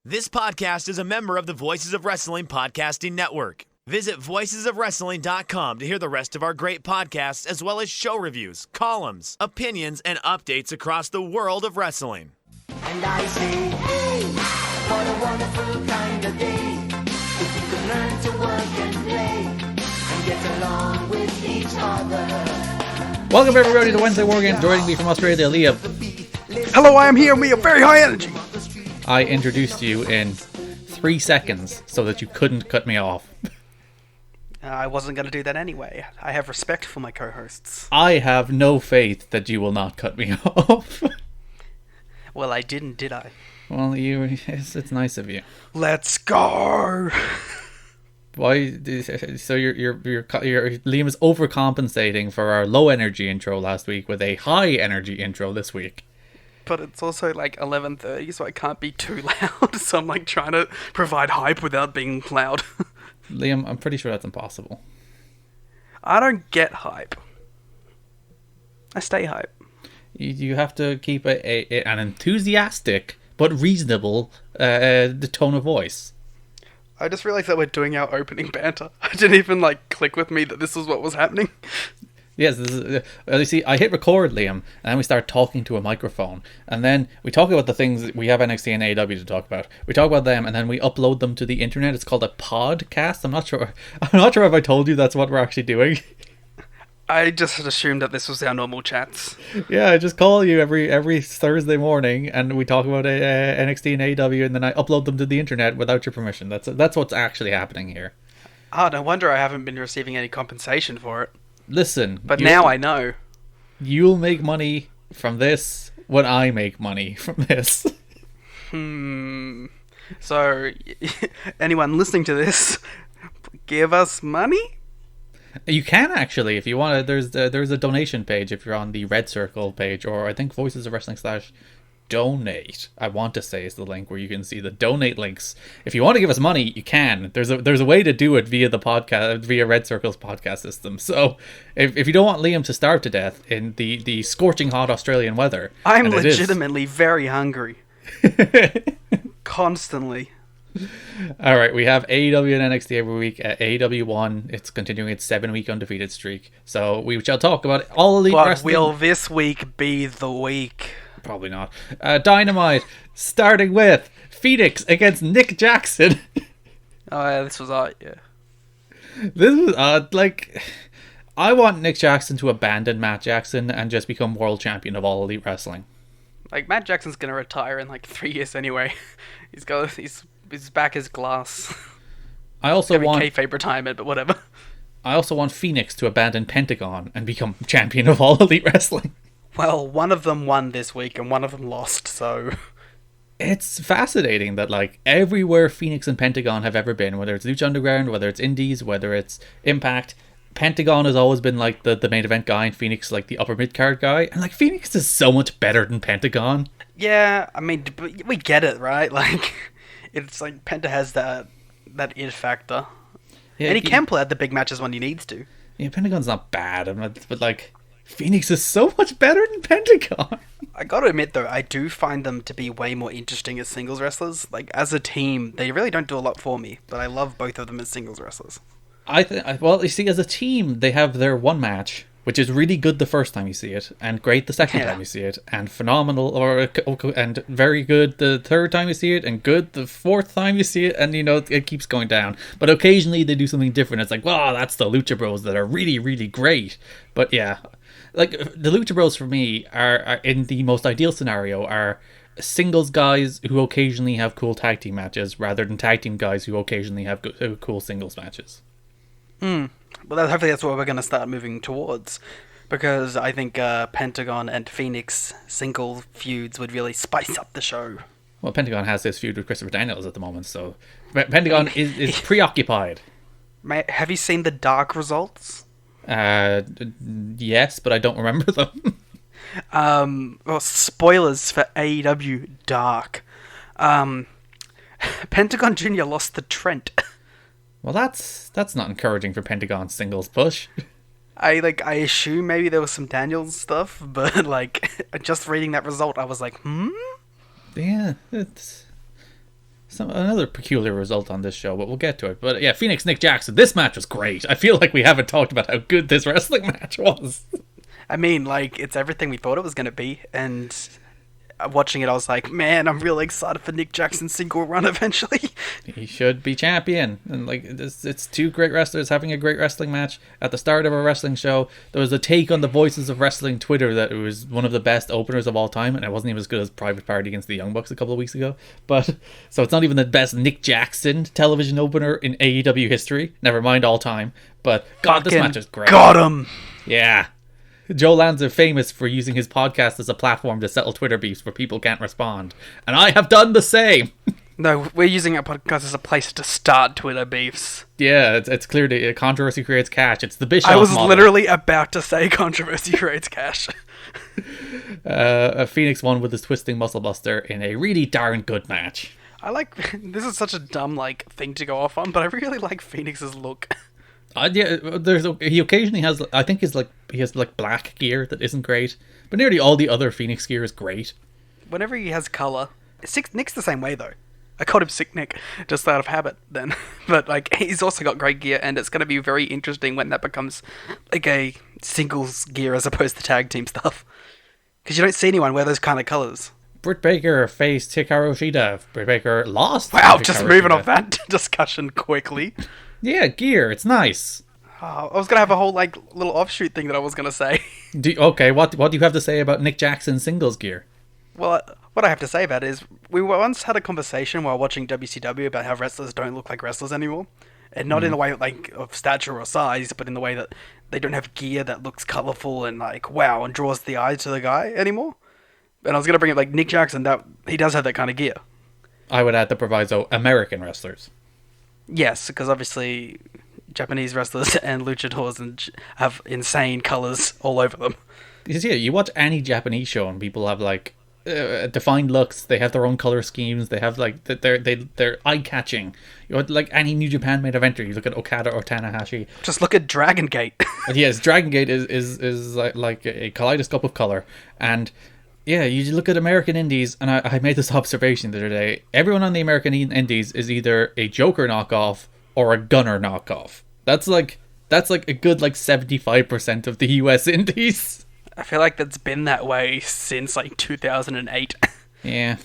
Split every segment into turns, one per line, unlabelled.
This podcast is a member of the Voices of Wrestling Podcasting Network. Visit voicesofwrestling.com to hear the rest of our great podcasts, as well as show reviews, columns, opinions, and updates across the world of wrestling.
And I say, hey, what a wonderful kind of day. If we could learn to work and play and get along with each other.
Welcome everybody to Wednesday War Games. Joining me from Australia, Liam.
Hello, I am here and we have very high energy.
I introduced you in 3 seconds so that you couldn't cut me off.
I wasn't going to do that anyway. I have respect for my co-hosts.
I have no faith that you will not cut me off.
Well, I didn't, did I?
Well, it's nice of you.
Let's go.
Why? So Liam is overcompensating for our low energy intro last week with a high energy intro this week.
But it's also like 11:30, so I can't be too loud. So I'm like trying to provide hype without being loud.
Liam, I'm pretty sure that's impossible.
I don't get hype. I stay hype.
You have to keep an enthusiastic but reasonable the tone of voice.
I just realized that we're doing our opening banter. I didn't even like click with me that this was what was happening.
Yes, this is, you see, I hit record, Liam, and then we start talking to a microphone, and then we talk about the things we have NXT and AEW to talk about. We talk about them, and then we upload them to the internet. It's called a podcast. I'm not sure if I told you that's what we're actually doing.
I just assumed that this was our normal chats.
Yeah, I just call you every Thursday morning, and we talk about NXT and AEW, and then I upload them to the internet without your permission. That's what's actually happening here.
Oh, no wonder I haven't been receiving any compensation for it.
Listen,
but now I know.
You'll make money from this when I make money from this.
So, anyone listening to this, give us money?
You can actually, if you want to. There's a donation page if you're on the Red Circle page, or I think Voices of Wrestling /donate. I want to say is the link where you can see the donate links. If you want to give us money, you can. There's a way to do it via the podcast, via Red Circle's podcast system. So if you don't want Liam to starve to death in the scorching hot Australian weather,
I'm legitimately very hungry. Constantly.
All right, we have AEW and NXT every week. AEW 1, it's continuing its 7-week undefeated streak. So we shall talk about all Elite Wrestling.
But will this week be the week?
Probably not. Dynamite, starting with Phoenix against Nick Jackson.
Oh yeah, this was yeah.
This was I want Nick Jackson to abandon Matt Jackson and just become world champion of all Elite Wrestling.
Like, Matt Jackson's gonna retire in like 3 years anyway. His back is glass.
I also want
kayfabe retirement, but whatever.
I also want Phoenix to abandon Pentagon and become champion of all Elite Wrestling.
Well, one of them won this week and one of them lost, so...
It's fascinating that, like, everywhere Phoenix and Pentagon have ever been, whether it's Lucha Underground, whether it's Indies, whether it's Impact, Pentagon has always been, like, the main event guy, and Phoenix, like, the upper mid-card guy. And, like, Phoenix is so much better than Pentagon.
Yeah, I mean, we get it, right? Like, it's like Penta has that it factor. Yeah, and he can play at the big matches when he needs to.
Yeah, Pentagon's not bad, but, like... Phoenix is so much better than Pentagon.
I gotta admit, though, I do find them to be way more interesting as singles wrestlers. Like, as a team, they really don't do a lot for me, but I love both of them as singles wrestlers.
Well, you see, as a team, they have their one match, which is really good the first time you see it, and great the second time you see it, and phenomenal, and very good the third time you see it, and good the fourth time you see it, and, you know, it keeps going down. But occasionally they do something different. It's like, wow, that's the Lucha Bros that are really, really great. But yeah... Like, the Lucha Bros for me are in the most ideal scenario, are singles guys who occasionally have cool tag team matches rather than tag team guys who occasionally have cool singles matches.
Well, hopefully that's what we're going to start moving towards, because I think Pentagon and Phoenix single feuds would really spice up the show.
Well, Pentagon has this feud with Christopher Daniels at the moment, so Pentagon is preoccupied.
Have you seen the Dark results?
Yes, but I don't remember them.
Well, spoilers for AEW Dark. Pentagon Jr. lost to Trent.
Well, that's not encouraging for Pentagon's singles push.
I assume maybe there was some Daniels stuff, but just reading that result, I was like,
Yeah, another peculiar result on this show, but we'll get to it. But yeah, Phoenix, Nick Jackson. This match was great. I feel like we haven't talked about how good this wrestling match was.
I mean, like, it's everything we thought it was going to be, and watching it, I was like, man, I'm really excited for Nick Jackson's single run eventually.
He should be champion. And like, it's two great wrestlers having a great wrestling match at the start of a wrestling show. There was a take on the Voices of Wrestling Twitter that it was one of the best openers of all time, and it wasn't even as good as Private Party against the Young Bucks a couple of weeks ago. But so it's not even the best Nick Jackson television opener in AEW history. Never mind all time. But God, this match is great.
Got him.
Yeah. Joe Lanza famous for using his podcast as a platform to settle Twitter beefs where people can't respond. And I have done the same.
No, we're using our podcast as a place to start Twitter beefs.
Yeah, it's clear that controversy creates cash. It's the Bischoff
I was
model.
literally about to say controversy creates cash.
Phoenix won with his twisting muscle buster in a really darn good match.
I like... This is such a dumb, like, thing to go off on, but I really like Phoenix's look.
Yeah, he occasionally has. I think he has black gear that isn't great, but nearly all the other Phoenix gear is great.
Whenever he has color, Nick's the same way though. I called him Sick Nick just out of habit then, but like he's also got great gear, and it's going to be very interesting when that becomes like a singles gear as opposed to tag team stuff, because you don't see anyone wear those kind of colors.
Britt Baker faced Hikaru Shida. Britt Baker lost.
Wow, just moving off that discussion quickly.
Yeah, gear. It's nice.
Oh, I was gonna have a whole like little offshoot thing that I was gonna say.
Okay, what do you have to say about Nick Jackson's singles gear?
Well, what I have to say about it is we once had a conversation while watching WCW about how wrestlers don't look like wrestlers anymore, and not in the way like of stature or size, but in the way that they don't have gear that looks colorful and like wow and draws the eye to the guy anymore. And I was gonna bring it like Nick Jackson, that he does have that kind of gear.
I would add the proviso: American wrestlers.
Yes, because obviously Japanese wrestlers and luchadors and have insane colors all over them.
Because yeah, you watch any Japanese show and people have like defined looks. They have their own color schemes. They have like they're eye catching. You know, like any New Japan main eventer. You look at Okada or Tanahashi.
Just look at Dragon Gate.
Yes, Dragon Gate is like a kaleidoscope of color. And yeah, you look at American Indies, and I made this observation the other day. Everyone on the American Indies is either a Joker knockoff or a Gunner knockoff. That's like a good like 75% of the US Indies.
I feel like that's been that way since like 2008.
Yeah.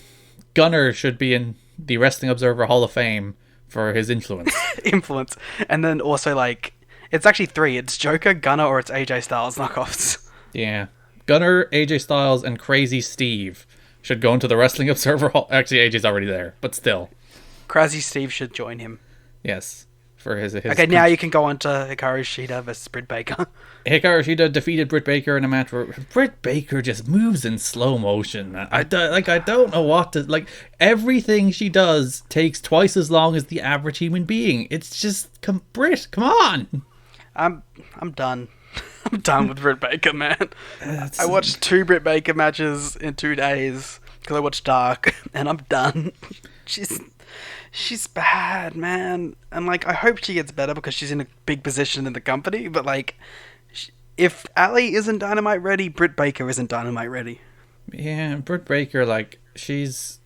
Gunner should be in the Wrestling Observer Hall of Fame for his influence.
And then also like, it's actually three. It's Joker, Gunner, or it's AJ Styles knockoffs.
Yeah. Gunner, AJ Styles, and Crazy Steve should go into the Wrestling Observer Hall. Actually, AJ's already there, but still.
Crazy Steve should join him.
Yes. For his
okay, now you can go on to Hikaru Shida versus Britt Baker.
Hikaru Shida defeated Britt Baker in a match where Britt Baker just moves in slow motion. I don't know what to... Like, everything she does takes twice as long as the average human being. It's just... Britt, come on!
I'm done. I'm done with Britt Baker, man. I watched 2 Britt Baker matches in 2 days because I watched Dark, and I'm done. She's bad, man. And like, I hope she gets better because she's in a big position in the company. But like, if Ali isn't Dynamite ready, Britt Baker isn't Dynamite ready.
Yeah, Britt Baker, like, she's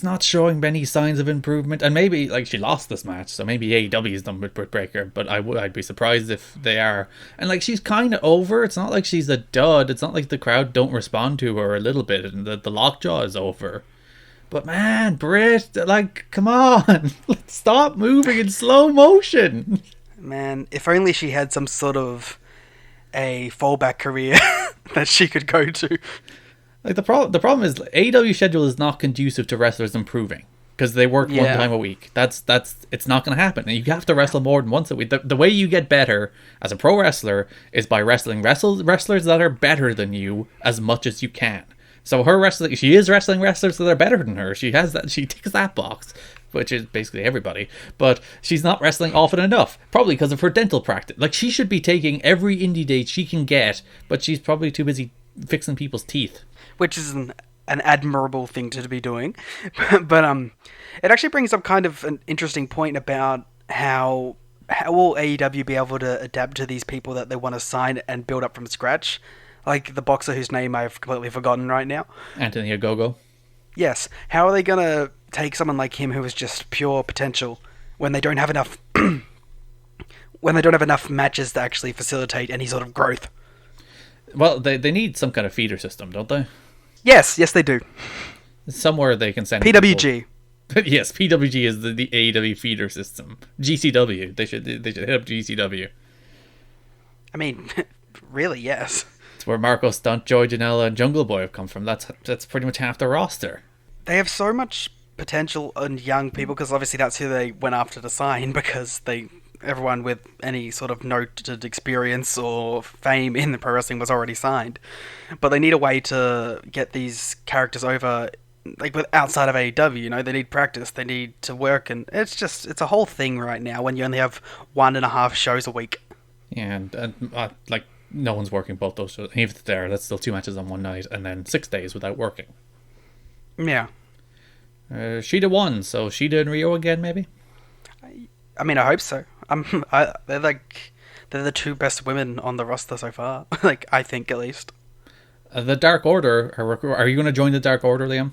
not showing many signs of improvement, and maybe like she lost this match, so maybe AEW is done with Britt Baker, but I'd be surprised if they are. And like, she's kind of over. It's not like she's a dud. It's not like the crowd don't respond to her a little bit, and the lockjaw is over. But man, Britt, like, come on, let's stop moving in slow motion.
Man, if only she had some sort of a fallback career that she could go to.
Like, the problem is AEW schedule is not conducive to wrestlers improving because they work one time a week. That's it's not going to happen. And you have to wrestle more than once a week. The way you get better as a pro wrestler is by wrestling wrestlers that are better than you as much as you can. So she is wrestling wrestlers that are better than her. She has that. She ticks that box, which is basically everybody. But she's not wrestling often enough, probably because of her dental practice. Like, she should be taking every indie date she can get, but she's probably too busy fixing people's teeth.
Which is an admirable thing to be doing. But it actually brings up kind of an interesting point about how will AEW be able to adapt to these people that they want to sign and build up from scratch. Like the boxer whose name I've completely forgotten right now.
Anthony Ogogo.
Yes. How are they gonna take someone like him who is just pure potential when they don't have enough when they don't have enough matches to actually facilitate any sort of growth?
Well, they need some kind of feeder system, don't they?
Yes, they do.
Somewhere they can send
PWG.
people. Yes, PWG is the AEW feeder system. GCW. They should hit up GCW.
I mean, really, yes.
It's where Marco Stunt, Joey Janela, and Jungle Boy have come from. That's pretty much half the roster.
They have so much potential in young people because obviously that's who they went after to sign because everyone with any sort of noted experience or fame in the pro wrestling was already signed. But they need a way to get these characters over, like outside of AEW. They need practice, they need to work, and it's a whole thing right now when you only have 1.5 shows a week.
Yeah, and like no one's working both those shows. Even if they're that's still 2 matches on one night, and then 6 days without working.
Yeah.
Shida won, so Shida and Rio again, maybe.
I mean, I hope so. They're the 2 best women on the roster so far. I think at least.
The Dark Order. Are you going to join the Dark Order, Liam?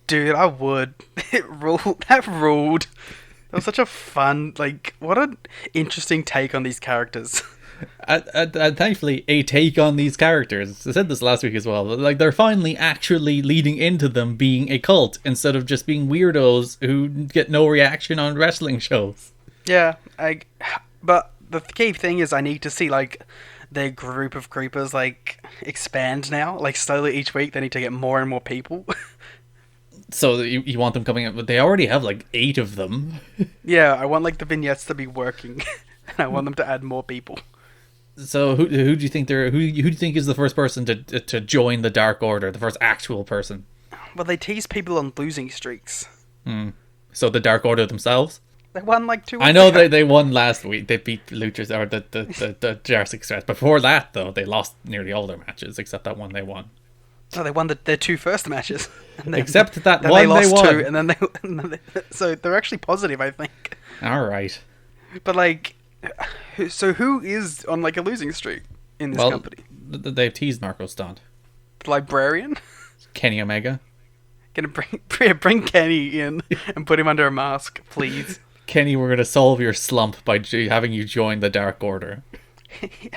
Dude, I would. It ruled. That ruled. That was such a fun, what an interesting take on these characters.
And thankfully, a take on these characters. I said this last week as well. They're finally actually leading into them being a cult instead of just being weirdos who get no reaction on wrestling shows.
Yeah, but the key thing is I need to see, their group of creepers, expand now. Slowly each week they need to get more and more people.
So you want them coming up, but they already have 8 of them.
Yeah, I want the vignettes to be working, and I want them to add more people.
So who do you think who do you think is the first person to join the Dark Order, the first actual person?
Well, they tease people on losing streaks.
So the Dark Order themselves?
They won 2 weeks
I know
ago.
they won last week. They beat Luchas or the Jurassic Express. Before that, though, they lost nearly all their matches except that one they won.
No, they won their 2 first matches. And then,
Except that
then
one
they lost
won.
2, and then they so they're actually positive, I think.
All right.
But so who is on a losing streak in this company?
They've teased Marco Stunt.
The librarian?
Kenny Omega.
Gonna bring Kenny in and put him under a mask, please.
Kenny, we're going to solve your slump by having you join the Dark Order.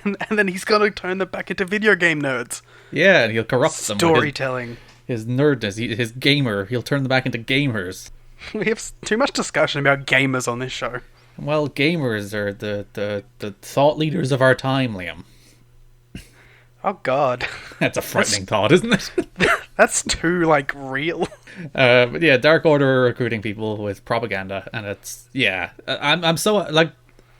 and then he's gonna turn them back into video game nerds.
Yeah, and he'll corrupt them.
Storytelling.
His nerdness, his gamer. He'll turn them back into gamers.
We have too much discussion about gamers on this show.
Well, gamers are the thought leaders of our time, Liam.
Oh God,
That's a frightening thought, isn't it?
that's too real.
But yeah, Dark Order are recruiting people with propaganda, and it's I'm so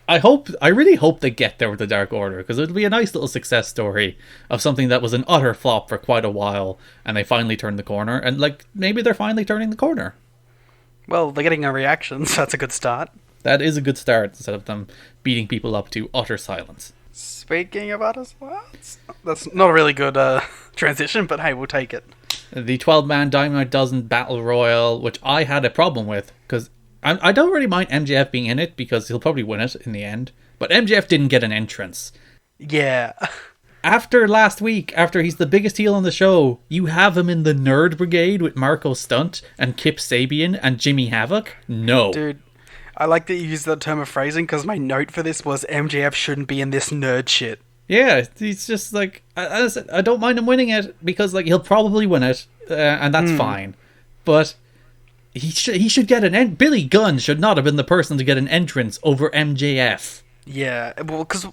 I really hope they get there with the Dark Order, because it would be a nice little success story of something that was an utter flop for quite a while, and they finally turned the corner, and maybe they're finally turning the corner.
Well, they're getting a reaction, so that's a good start.
That is a good start, instead of them beating people up to utter silence.
Speaking of other spots, that's not a really good transition, but hey, we'll take it.
The 12-man Dynamite Dozen Battle Royal, which I had a problem with, because I don't really mind MJF being in it, because he'll probably win it in the end, but MJF didn't get an entrance.
Yeah.
After last week, after he's the biggest heel on the show, you have him in the Nerd Brigade with Marco Stunt and Kip Sabian and Jimmy Havoc? No.
Dude, I like that you use that term of phrasing, because my note for this was MJF shouldn't be in this nerd shit.
Yeah, he's just I don't mind him winning it, because he'll probably win it, and that's fine. But he should get Billy Gunn should not have been the person to get an entrance over MJF.
Yeah, well, because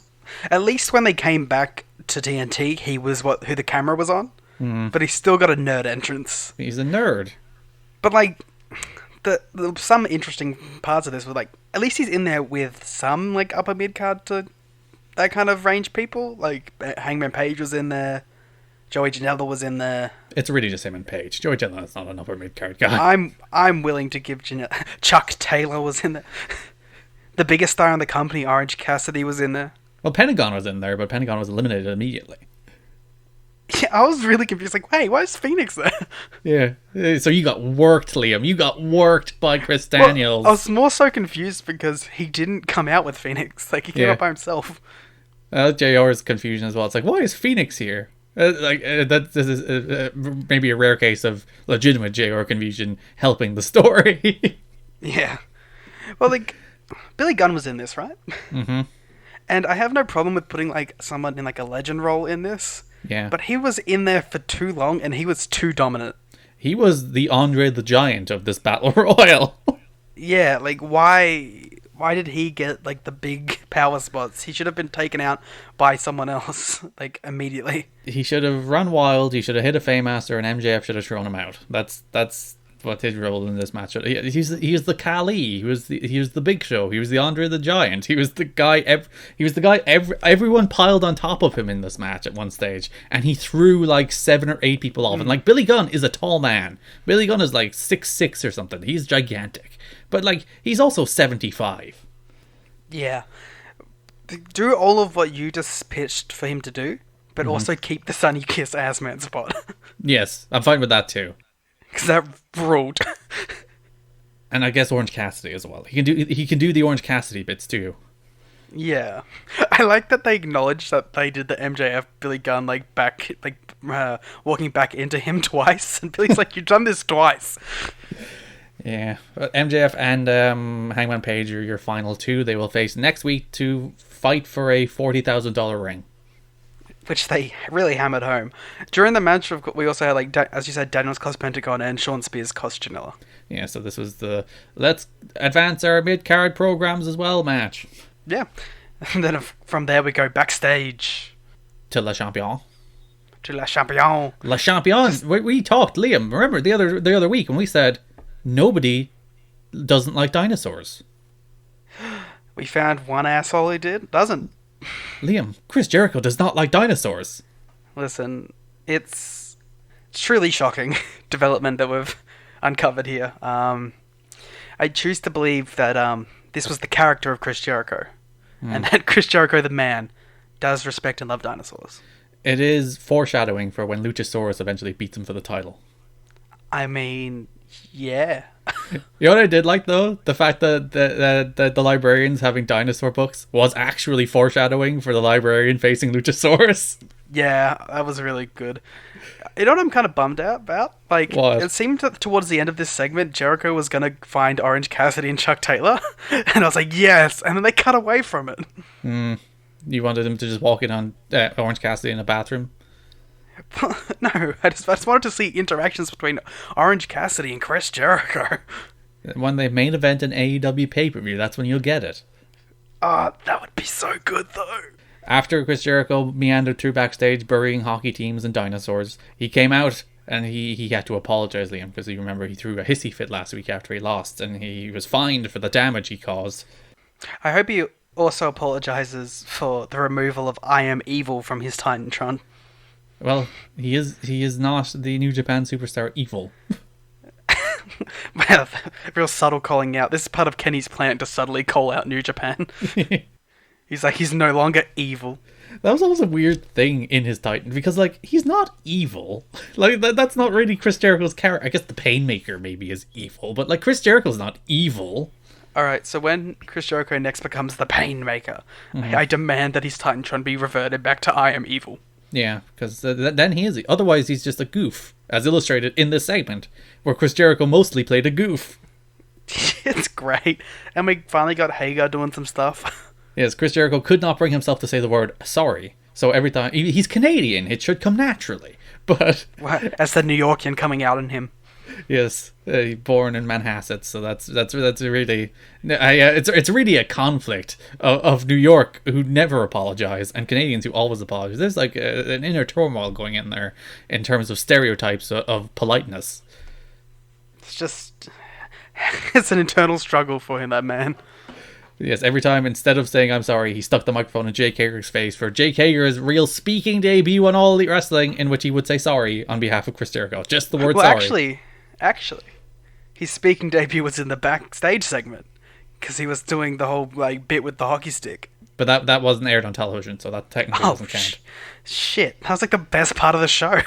at least when they came back to TNT, he was who the camera was on, but he still got a nerd entrance.
He's a nerd.
But some interesting parts of this were at least he's in there with some upper mid card to that kind of range people. Hangman Page was in there, Joey Janela was in there.
It's really just him and Page. Joey Janela's not an upper mid card guy.
I'm willing to give Chuck Taylor was in there. The biggest star in the company, Orange Cassidy, was in there.
Well, Pentagon was in there, but Pentagon was eliminated immediately.
Yeah, I was really confused. Hey, why is Phoenix there?
Yeah. So you got worked, Liam. You got worked by Chris Daniels.
Well, I was more so confused because he didn't come out with Phoenix. He came out by himself.
JR's confusion as well. It's why is Phoenix here? That this is maybe a rare case of legitimate JR confusion helping the story.
Yeah. Well, like, Billy Gunn was in this, right?
Mm-hmm.
And I have no problem with putting, like, someone in, like, a legend role in this.
Yeah.
But he was in there for too long, and he was too dominant.
He was the Andre the Giant of this battle royal.
Yeah, like, why did he get, like, the big power spots? He should have been taken out by someone else, like, immediately.
He should have run wild. He should have hit a Faymaster, and MJF should have thrown him out. That's what his role in this match. He's the Khali. He was the Big Show. He was the Andre the Giant. He was the guy. Everyone piled on top of him in this match at one stage, and he threw like 7 or 8 people off. And like Billy Gunn is a tall man. Billy Gunn is like 6'6" or something. He's gigantic, but like he's also 75.
Yeah. Do all of what you just pitched for him to do, but also keep the Sunny Kiss ass man spot.
Yes, I'm fine with that too.
Because that ruled.
And I guess Orange Cassidy as well. He can do the Orange Cassidy bits too.
Yeah. I like that they acknowledged that they did the MJF Billy Gunn walking back into him twice, and Billy's like, "You've done this twice."
Yeah, MJF and Hangman Page are your final 2. They will face next week to fight for a $40,000 ring,
which they really hammered home. During the match, we also had, like, as you said, Daniels cost Pentagon and Sean Spears cost Janela.
Yeah, so this was the let's advance our mid-card programs as well match.
Yeah. And then from there we go backstage.
To Le Champion.
To Le Champion.
Le Champion. We talked, Liam, remember the other week when we said nobody doesn't like dinosaurs.
We found one asshole who doesn't.
Liam, Chris Jericho does not like dinosaurs.
Listen, it's truly shocking development that we've uncovered here. I choose to believe that this was the character of Chris Jericho, and that Chris Jericho, the man, does respect and love dinosaurs.
It is foreshadowing for when Luchasaurus eventually beats him for the title.
I mean, yeah.
You know what I did like, though? The fact that the librarians having dinosaur books was actually foreshadowing for the librarian facing Luchasaurus.
Yeah, that was really good. You know what I'm kind of bummed out about? Like,
what?
It seemed towards the end of this segment, Jericho was going to find Orange Cassidy and Chuck Taylor. And I was like, yes! And then they cut away from it.
You wanted him to just walk in on Orange Cassidy in a bathroom?
No, I just wanted to see interactions between Orange Cassidy and Chris Jericho.
When they main event an AEW pay-per-view, that's when you'll get it.
That would be so good, though.
After Chris Jericho meandered through backstage, burying hockey teams and dinosaurs, he came out and he had to apologize, Liam, because you remember he threw a hissy fit last week after he lost, and he was fined for the damage he caused.
I hope he also apologizes for the removal of I Am Evil from his Titantron.
Well, he is not the New Japan superstar Evil.
Well, real subtle calling out. This is part of Kenny's plan to subtly call out New Japan. He's like, he's no longer evil.
That was always a weird thing in his Titan, because, like, he's not evil. Like, that's not really Chris Jericho's character. I guess the Painmaker maybe is evil, but, like, Chris Jericho's not evil.
Alright, so when Chris Jericho next becomes the Painmaker, I demand that his Titantron be reverted back to I Am Evil.
Yeah, because then he is. Otherwise, he's just a goof, as illustrated in this segment, where Chris Jericho mostly played a goof.
It's great. And we finally got Hager doing some stuff.
Yes, Chris Jericho could not bring himself to say the word sorry. So every time... He's Canadian, it should come naturally. But...
As the New Yorkian coming out in him.
Yes, born in Manhasset, so that's really... it's really a conflict of New York who never apologize and Canadians who always apologize. There's like an inner turmoil going in there in terms of stereotypes of politeness.
It's just... It's an internal struggle for him, that man.
Yes, every time, instead of saying I'm sorry, he stuck the microphone in Jake Hager's face for Jake Hager's real speaking debut on All Elite Wrestling, in which he would say sorry on behalf of Chris Jericho. Just the word sorry.
Actually, his speaking debut was in the backstage segment, because he was doing the whole like bit with the hockey stick.
But that wasn't aired on television, so that technically doesn't count.
Shit, that was like the best part of the show.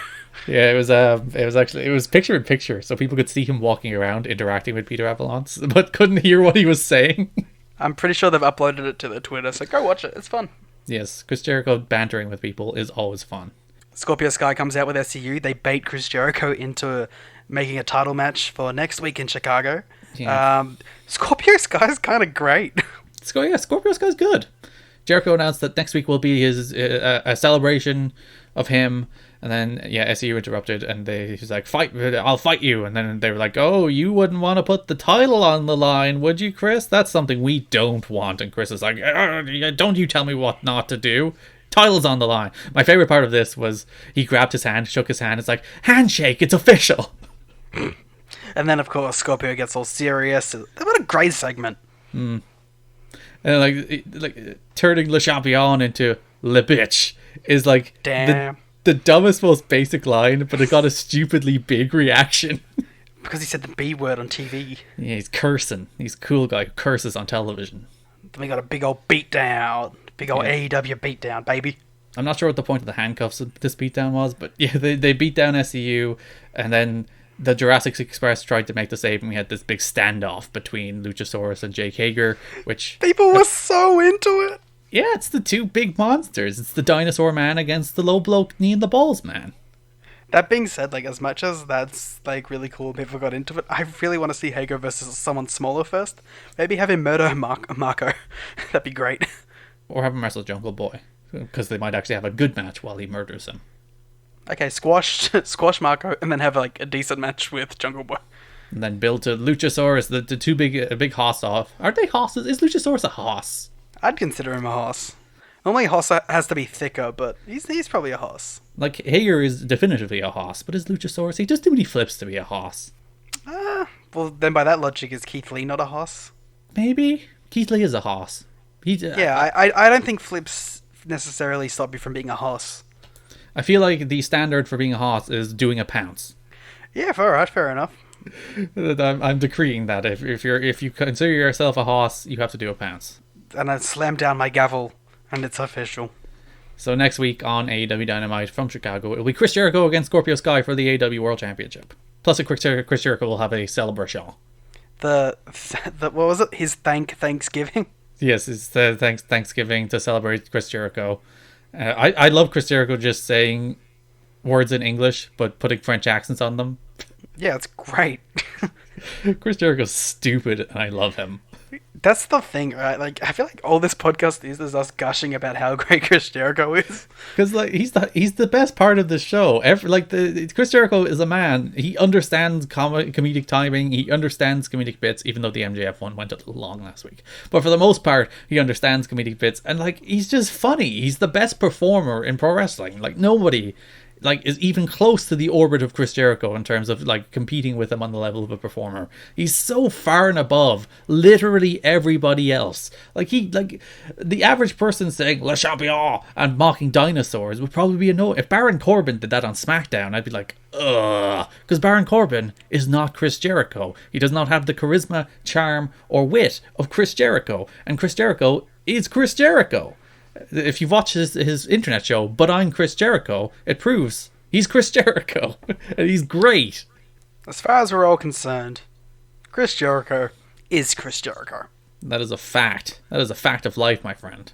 Yeah, it was picture in picture, so people could see him walking around interacting with Peter Avalon, but couldn't hear what he was saying.
I'm pretty sure they've uploaded it to their Twitter, so go watch it. It's fun.
Yes, Chris Jericho bantering with people is always fun.
Scorpio Sky comes out with SCU. They bait Chris Jericho into making a title match for next week in Chicago.
Yeah.
Scorpio Sky's kind of great.
Scorpio Sky's good. Jericho announced that next week will be his a celebration of him, and then SCU interrupted, and he's like, I'll fight you, and then they were like, oh, you wouldn't want to put the title on the line, would you, Chris? That's something we don't want. And Chris is like, don't you tell me what not to do. Title's on the line. My favorite part of this was he grabbed his hand, shook his hand. It's like, handshake, it's official.
And then, of course, Scorpio gets all serious. What a great segment.
And like turning Le Champion into Le Bitch is like the dumbest, most basic line, but it got a stupidly big reaction.
Because he said the B word on TV.
Yeah, he's cursing. He's a cool guy who curses on television.
Then we got a big old beatdown. Big old AEW beatdown, baby.
I'm not sure what the point of the handcuffs of this beatdown was, but yeah, they beat down SCU, and then the Jurassic Express tried to make the save, and we had this big standoff between Luchasaurus and Jake Hager, which...
People were so into it!
Yeah, it's the two big monsters. It's the dinosaur man against the low bloke knee in the balls man.
That being said, like, as much as that's, like, really cool, people got into it, I really want to see Hager versus someone smaller first. Maybe have him murder Marco. That'd be great.
Or have him wrestle Jungle Boy, because they might actually have a good match while he murders him.
Okay, squash Marco, and then have, like, a decent match with Jungle Boy.
And then build to Luchasaurus, the two big hoss off. Aren't they hosses? Is Luchasaurus a hoss?
I'd consider him a hoss. Normally, hoss has to be thicker, but he's probably a hoss.
Like, Hager is definitively a hoss, but is Luchasaurus? He does too many flips to be a hoss.
Well, then by that logic, is Keith Lee not a hoss?
Maybe. Keith Lee is a hoss.
I don't think flips necessarily stop you from being a hoss.
I feel like the standard for being a hoss is doing a pounce.
Yeah, fair enough.
I'm decreeing that if you consider yourself a hoss, you have to do a pounce.
And I slam down my gavel, and it's official.
So next week on AEW Dynamite from Chicago, it'll be Chris Jericho against Scorpio Sky for the AEW World Championship. Plus, Chris Jericho will have a celebration.
The what was it? His Thanksgiving.
Yes, it's the Thanksgiving to celebrate Chris Jericho. I love Chris Jericho just saying words in English but putting French accents on them.
Yeah, it's great.
Chris Jericho's stupid and I love him.
That's the thing, right? Like, I feel like all this podcast is us gushing about how great Chris Jericho is.
Because like he's the best part of the show. Chris Jericho is a man. He understands comedic timing. He understands comedic bits, even though the MJF one went a little long last week. But for the most part, he understands comedic bits, and like he's just funny. He's the best performer in pro wrestling. Like nobody is even close to the orbit of Chris Jericho in terms of like competing with him on the level of a performer. He's so far and above literally everybody else. The average person saying Le Champion and mocking dinosaurs would probably be a no. If Baron Corbin did that on SmackDown, I'd be like, ugh, because Baron Corbin is not Chris Jericho. He does not have the charisma, charm, or wit of Chris Jericho, and Chris Jericho is Chris Jericho. If you watch his internet show, But I'm Chris Jericho, it proves he's Chris Jericho. And he's great.
As far as we're all concerned, Chris Jericho is Chris Jericho.
That is a fact. That is a fact of life, my friend.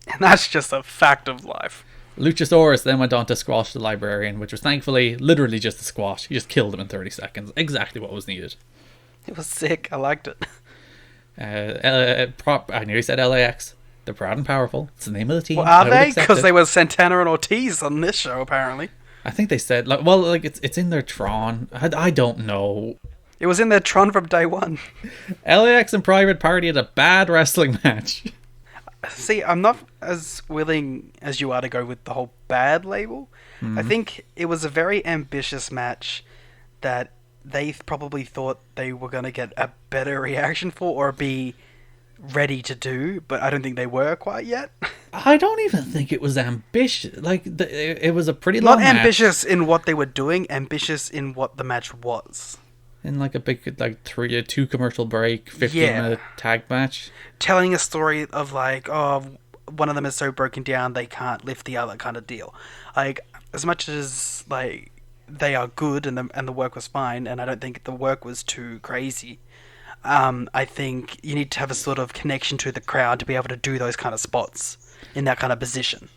And that's just a fact of life.
Luchasaurus then went on to squash the Librarian, which was thankfully literally just a squash. He just killed him in 30 seconds. Exactly what was needed.
It was sick. I liked it.
I nearly said LAX. They're proud and powerful. It's the name of the team.
Well, are they? Because they were Santana and Ortiz on this show, apparently.
I think they said, it's in their Tron. I don't know.
It was in their Tron from day one.
LAX and Private Party had a bad wrestling match.
See, I'm not as willing as you are to go with the whole bad label. I think it was a very ambitious match that they probably thought they were going to get a better reaction for or be ready to do, but I don't think they were quite yet.
I don't even think it was ambitious. It was a pretty long match.
Not ambitious in what they were doing, ambitious in what the match was.
In a big 2 commercial break, 15-minute tag match.
Telling a story of one of them is so broken down they can't lift the other kind of deal. As much as they are good and the work was fine, and I don't think the work was too crazy. I think you need to have a sort of connection to the crowd to be able to do those kind of spots in that kind of position.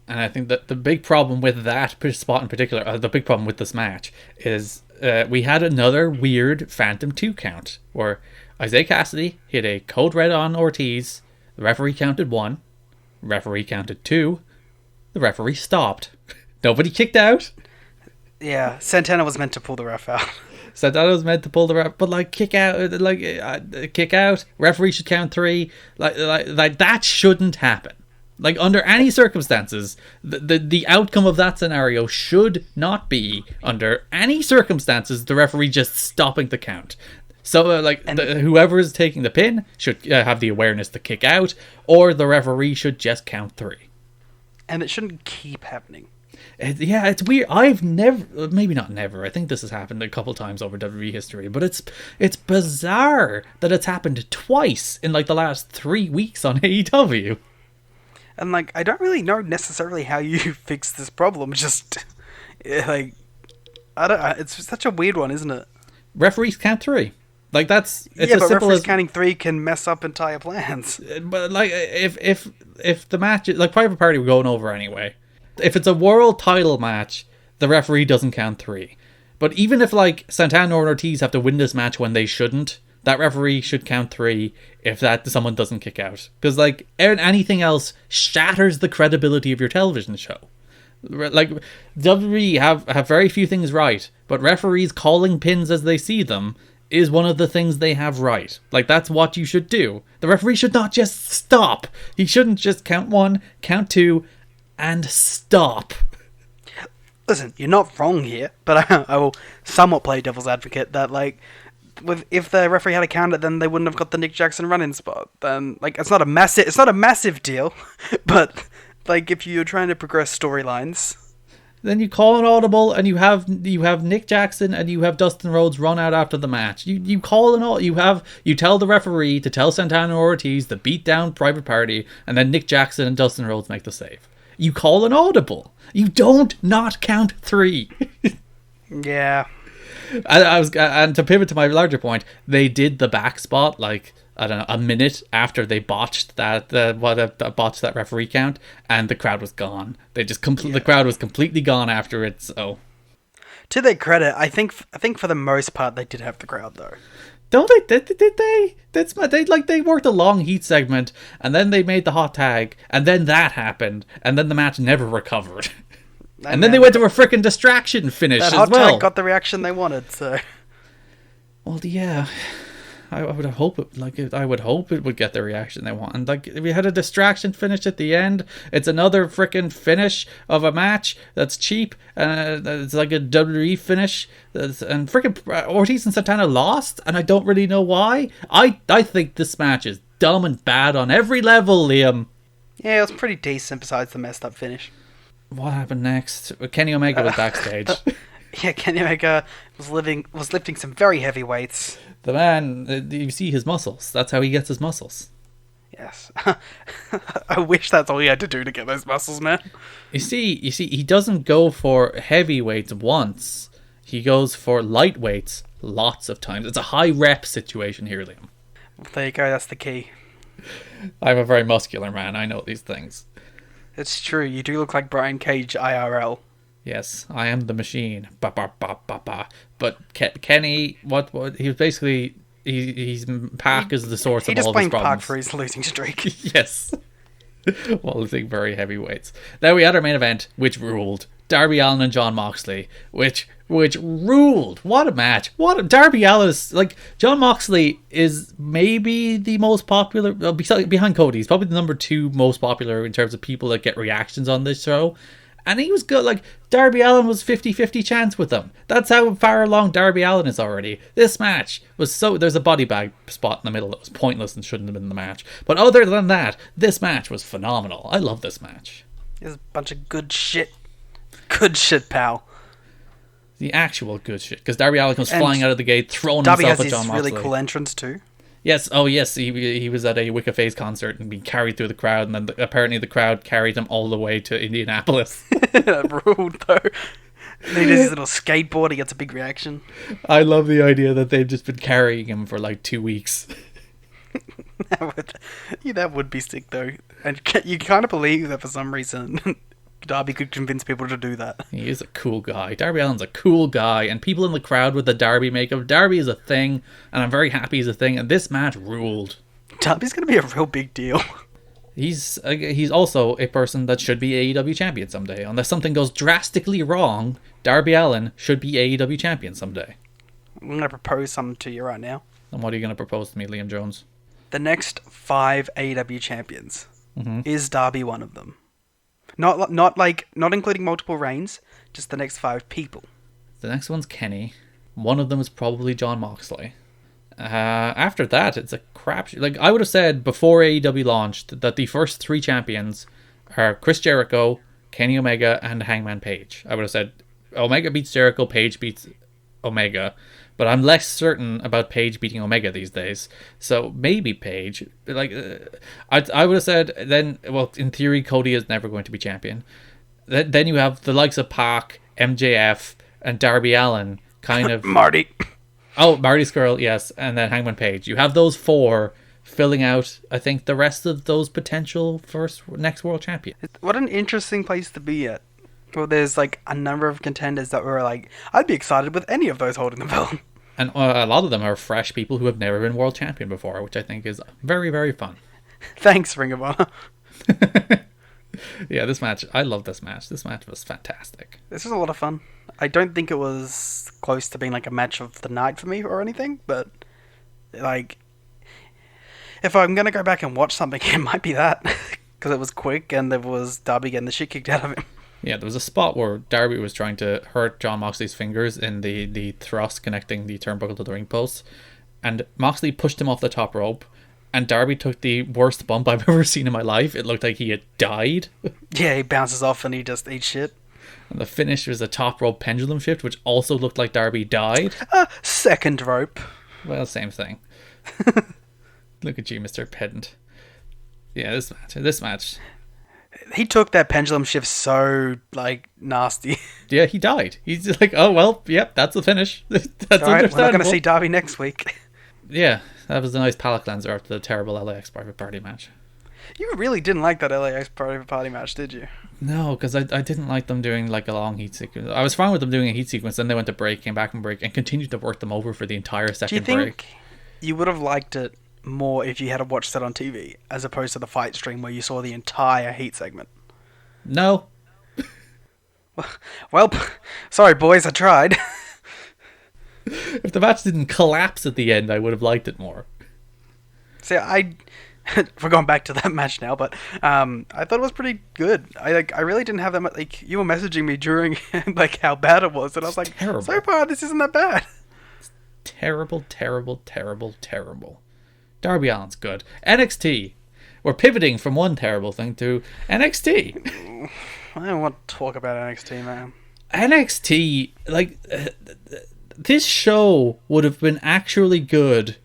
And I think that the big problem with that spot in particular, the big problem with this match, is we had another weird Phantom 2 count where Isaiah Cassidy hit a code red on Ortiz. The referee counted 1. The referee counted 2. The referee stopped. Nobody kicked out.
Yeah, Santana was meant to pull the ref out.
Santana was meant to pull the ref, but like kick out. Referee should count 3. Like that shouldn't happen. Like under any circumstances, the outcome of that scenario should not be, under any circumstances, the referee just stopping the count. So whoever is taking the pin should have the awareness to kick out, or the referee should just count 3.
And it shouldn't keep happening.
It's weird. I've never, maybe not never, I think this has happened a couple times over WWE history, but it's bizarre that it's happened twice in like the last 3 weeks on AEW.
And like, I don't really know necessarily how you fix this problem. Just like, I don't. It's such a weird one, isn't it?
Referees count 3. Like it's
but
as simple
referees
as
counting 3 can mess up entire plans.
But like, if the match, like Private Party, we're going over anyway. If it's a world title match, the referee doesn't count 3. But even if like Santana or Ortiz have to win this match when they shouldn't, that referee should count 3 if that someone doesn't kick out. Because like anything else shatters the credibility of your television show. Like WWE have very few things right, but referees calling pins as they see them is one of the things they have right. Like that's what you should do. The referee should not just stop. He shouldn't just count 1, count 2, and stop.
Listen, you're not wrong here, but I will somewhat play devil's advocate that like, if the referee had a counter, then they wouldn't have got the Nick Jackson run-in spot. Then like it's not a massive deal, but like if you're trying to progress storylines,
then you call an audible and you have Nick Jackson and you have Dustin Rhodes run out after the match. You call an audible. You tell the referee to tell Santana or Ortiz to beat down Private Party, and then Nick Jackson and Dustin Rhodes make the save. You call an audible. You don't not count 3.
Yeah.
And to pivot to my larger point, they did the back spot like, I don't know, a minute after they botched that referee count, and the crowd was gone. They just the crowd was completely gone after it. So,
to their credit, I think for the most part they did have the crowd though.
Don't they? Did they? They worked a long heat segment, and then they made the hot tag, and then that happened, and then the match never recovered. And then they went to a freaking distraction finish as well.
That hot tag got the reaction they wanted, so.
Well, yeah. I would hope it would get the reaction they want. And like, if we had a distraction finish at the end, it's another freaking finish of a match that's cheap. It's like a WWE finish. And freaking Ortiz and Santana lost, and I don't really know why. I think this match is dumb and bad on every level, Liam.
Yeah, it was pretty decent besides the messed up finish.
What happened next? Kenny Omega was backstage.
Yeah, Kenny Omega was lifting some very heavy weights.
The man, you see his muscles. That's how he gets his muscles.
Yes. I wish that's all he had to do to get those muscles, man.
You see, he doesn't go for heavy weights once. He goes for light weights lots of times. It's a high rep situation here, Liam.
Well, there you go, that's the key.
I'm a very muscular man. I know these things.
It's true. You do look like Brian Cage IRL.
Yes, I am the machine. Ba ba ba ba ba. But Kenny, what he was basically, he's Pac is the source of all of his problems. He just blamed
Pac for his losing streak.
Yes. While lifting very heavy weights. Then we had our main event, which ruled. Darby Allin and Jon Moxley, which ruled. What a match. Darby Allin is, like, Jon Moxley is maybe the most popular, behind Cody, he's probably the number 2 most popular in terms of people that get reactions on this show. And he was good. Like, Darby Allin was 50-50 chance with him. That's how far along Darby Allin is already. This match was there's a body bag spot in the middle that was pointless and shouldn't have been in the match. But other than that, this match was phenomenal. I love this match.
There's a bunch of good shit. Good shit, pal.
The actual good shit. Because Darby Allin comes flying out of the gate, throwing himself at Jon Moxley.
Darby has this really cool entrance too.
Yes, oh yes, he was at a Wicca Phase concert and being carried through the crowd, and then apparently the crowd carried him all the way to Indianapolis.
That ruled though. And he does his little skateboard, he gets a big reaction.
I love the idea that they've just been carrying him for like 2 weeks.
That would be sick though. And you kind of believe that for some reason Darby could convince people to do that.
He is a cool guy. Darby Allin's a cool guy, and people in the crowd with the Darby makeup. Darby is a thing, and I'm very happy he's a thing, and this match ruled.
Darby's going to be a real big deal.
He's also a person that should be AEW champion someday. Unless something goes drastically wrong, Darby Allin should be AEW champion someday.
I'm going to propose something to you right now.
And what are you going to propose to me, Liam Jones?
The next 5 AEW champions. Is Darby one of them? Not including multiple reigns, just the next 5 people.
The next one's Kenny. One of them is probably Jon Moxley. After that, it's a crapshoot. Like, I would have said before AEW launched that the first 3 champions are Chris Jericho, Kenny Omega, and Hangman Page. I would have said Omega beats Jericho, Page beats Omega. But I'm less certain about Page beating Omega these days. So maybe Page. Like, I would have said then, well, in theory, Cody is never going to be champion. Then you have the likes of Pac, MJF, and Darby Allin, kind of...
Marty.
Oh, Marty Scurll, yes. And then Hangman Page. You have those 4 filling out, I think, the rest of those potential next world champion.
What an interesting place to be at. Well, there's like a number of contenders that were like, I'd be excited with any of those holding the belt.
And a lot of them are fresh people who have never been world champion before, which I think is very, very fun.
Thanks, Ring of Honor.
Yeah, this match, I love this match. This match was fantastic.
This was a lot of fun. I don't think it was close to being like a match of the night for me or anything, but like, if I'm going to go back and watch something, it might be that. Because it was quick and there was Darby getting the shit kicked out of him.
Yeah, there was a spot where Darby was trying to hurt Jon Moxley's fingers in the thrust connecting the turnbuckle to the ring post, and Moxley pushed him off the top rope, and Darby took the worst bump I've ever seen in my life. It looked like he had died.
Yeah, he bounces off and he just eats shit.
And the finish was a top rope pendulum shift, which also looked like Darby died.
Second rope.
Well, same thing. Look at you, Mr. Pedant. Yeah, this match...
He took that pendulum shift so, like, nasty.
Yeah, he died. He's just like, oh, well, yep, that's the finish. That's
alright, we're not going to see Darby next week.
Yeah, that was a nice palate cleanser after the terrible LAX Private Party match.
You really didn't like that LAX Private Party match, did you?
No, because I didn't like them doing, like, a long heat sequence. I was fine with them doing a heat sequence, then they went to break, came back from break, and continued to work them over for the entire second break. Do you think
you would have liked it more if you had watched that on TV, as opposed to the fight stream where you saw the entire heat segment?
No.
Well, sorry boys, I tried.
If the match didn't collapse at the end, I would have liked it more.
See, we're going back to that match now, but I thought it was pretty good. I really didn't have that much. Like, you were messaging me during like how bad it was, and I was like, terrible. So far this isn't that bad.
It's terrible, terrible, terrible, terrible. Darby Allin's good. NXT. We're pivoting from one terrible thing to NXT.
I don't want to talk about NXT, man.
NXT, like, this show would have been actually good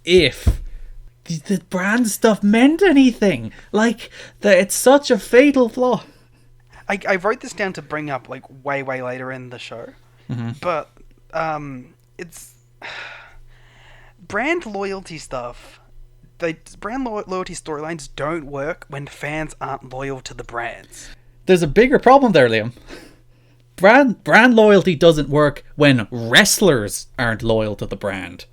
if the brand stuff meant anything. Like, it's such a fatal flaw.
I wrote this down to bring up, like, way later in the show. Mm-hmm. But, it's... brand loyalty stuff. Brand loyalty storylines don't work when fans aren't loyal to the brands.
There's a bigger problem there, Liam. Brand loyalty doesn't work when wrestlers aren't loyal to the brand.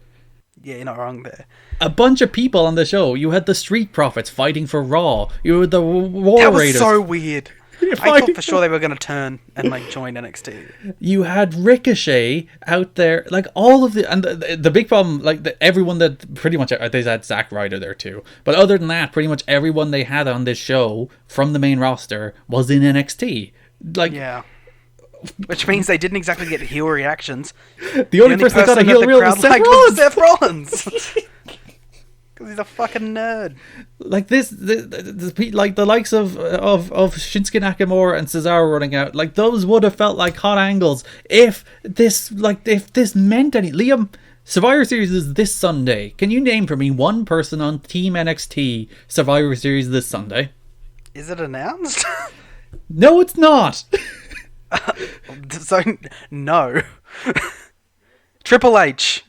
Yeah, you're not wrong there.
A bunch of people on the show. You had the Street Profits fighting for Raw. You had the War
That was
Raiders.
So weird. I thought for sure they were going to turn and like join NXT.
You had Ricochet out there, like all of the big problem, like everyone that pretty much, they had Zack Ryder there too. But other than that, pretty much everyone they had on this show from the main roster was in NXT. Like,
yeah. Which means they didn't exactly get heel reactions.
The only person that got a heel reel was
Seth Rollins. Because he's a fucking nerd.
Like this, like the likes of Shinsuke Nakamura and Cesaro running out, like those would have felt like hot angles if this meant any. Liam, Survivor Series is this Sunday. Can you name for me one person on Team NXT Survivor Series this Sunday?
Is it announced?
No, it's not.
So no. Triple H.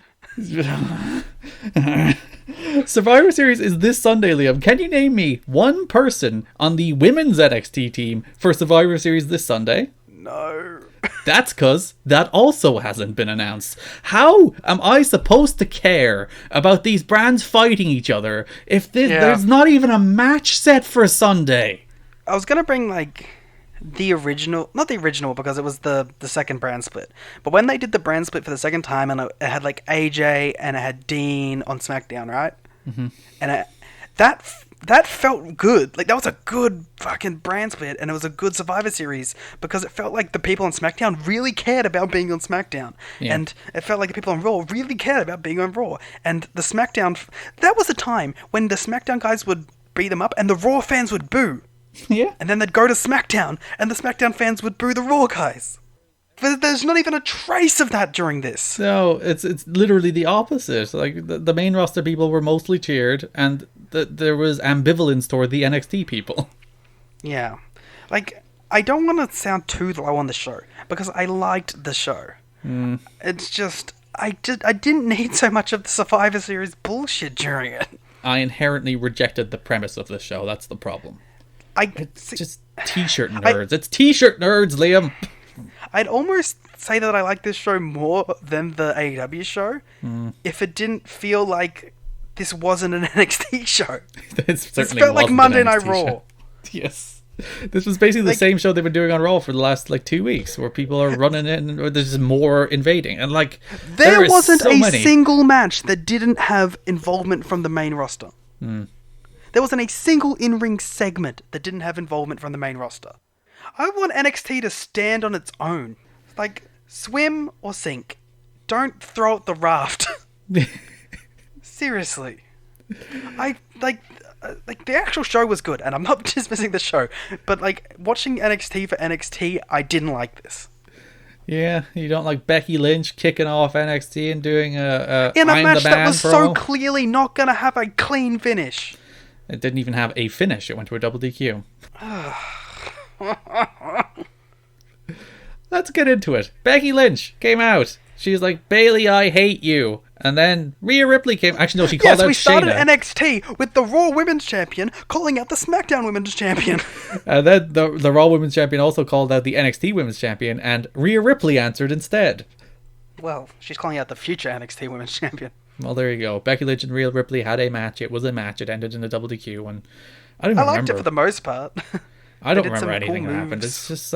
Survivor Series is this Sunday, Liam. Can you name me one person on the women's NXT team for Survivor Series this Sunday?
No.
That's because that also hasn't been announced. How am I supposed to care about these brands fighting each other if there's not even a match set for Sunday?
I was going to bring, like, the original... Not the original, because it was the second brand split. But when they did the brand split for the second time, and it had, like, AJ and it had Dean on SmackDown, right? Mm-hmm. And that felt good. Like, that was a good fucking brand split, and it was a good Survivor Series, because it felt like the people on SmackDown really cared about being on SmackDown. Yeah. And it felt like the people on Raw really cared about being on Raw. And the SmackDown... That was a time when the SmackDown guys would beat them up, and the Raw fans would boo.
Yeah.
And then they'd go to SmackDown, and the SmackDown fans would boo the Raw guys. But there's not even a trace of that during this.
No, it's literally the opposite. Like, the main roster people were mostly cheered, and there was ambivalence toward the NXT people.
Yeah. Like, I don't want to sound too low on the show, because I liked the show. It's just, I didn't need so much of the Survivor Series bullshit during it.
I inherently rejected the premise of the show. That's the problem. It's just t-shirt nerds. It's t-shirt nerds, Liam.
I'd almost say that I like this show more than the AEW show if it didn't feel like this wasn't an NXT show.
It
felt like Monday Night Raw.
Yes. This was basically the same show they've been doing on Raw for the last 2 weeks, where people are running in, or there's more invading, and
there wasn't a single match that didn't have involvement from the main roster. There wasn't a single in-ring segment that didn't have involvement from the main roster. I want NXT to stand on its own. Like, swim or sink. Don't throw at the raft. Seriously. The actual show was good, and I'm not dismissing the show, but, watching NXT for NXT, I didn't like this.
Yeah, you don't like Becky Lynch kicking off NXT and doing a
in a
I'm
match
the
that
man
was
promo?
So clearly not going to have a clean finish.
It didn't even have a finish. It went to a double DQ. Let's get into it. Becky Lynch came out. She's like, Bailey, I hate you. And then Rhea Ripley came... Actually, no, she called out Shayna.
Yes, we started NXT with the Raw Women's Champion calling out the SmackDown Women's Champion.
And then the Raw Women's Champion also called out the NXT Women's Champion, and Rhea Ripley answered instead.
Well, she's calling out the future NXT Women's Champion.
Well, there you go. Becky Lynch and Rhea Ripley had a match. It was a match. It ended in a double DQ, and I don't even remember.
I liked it for the most part.
I don't remember anything that happened. It's just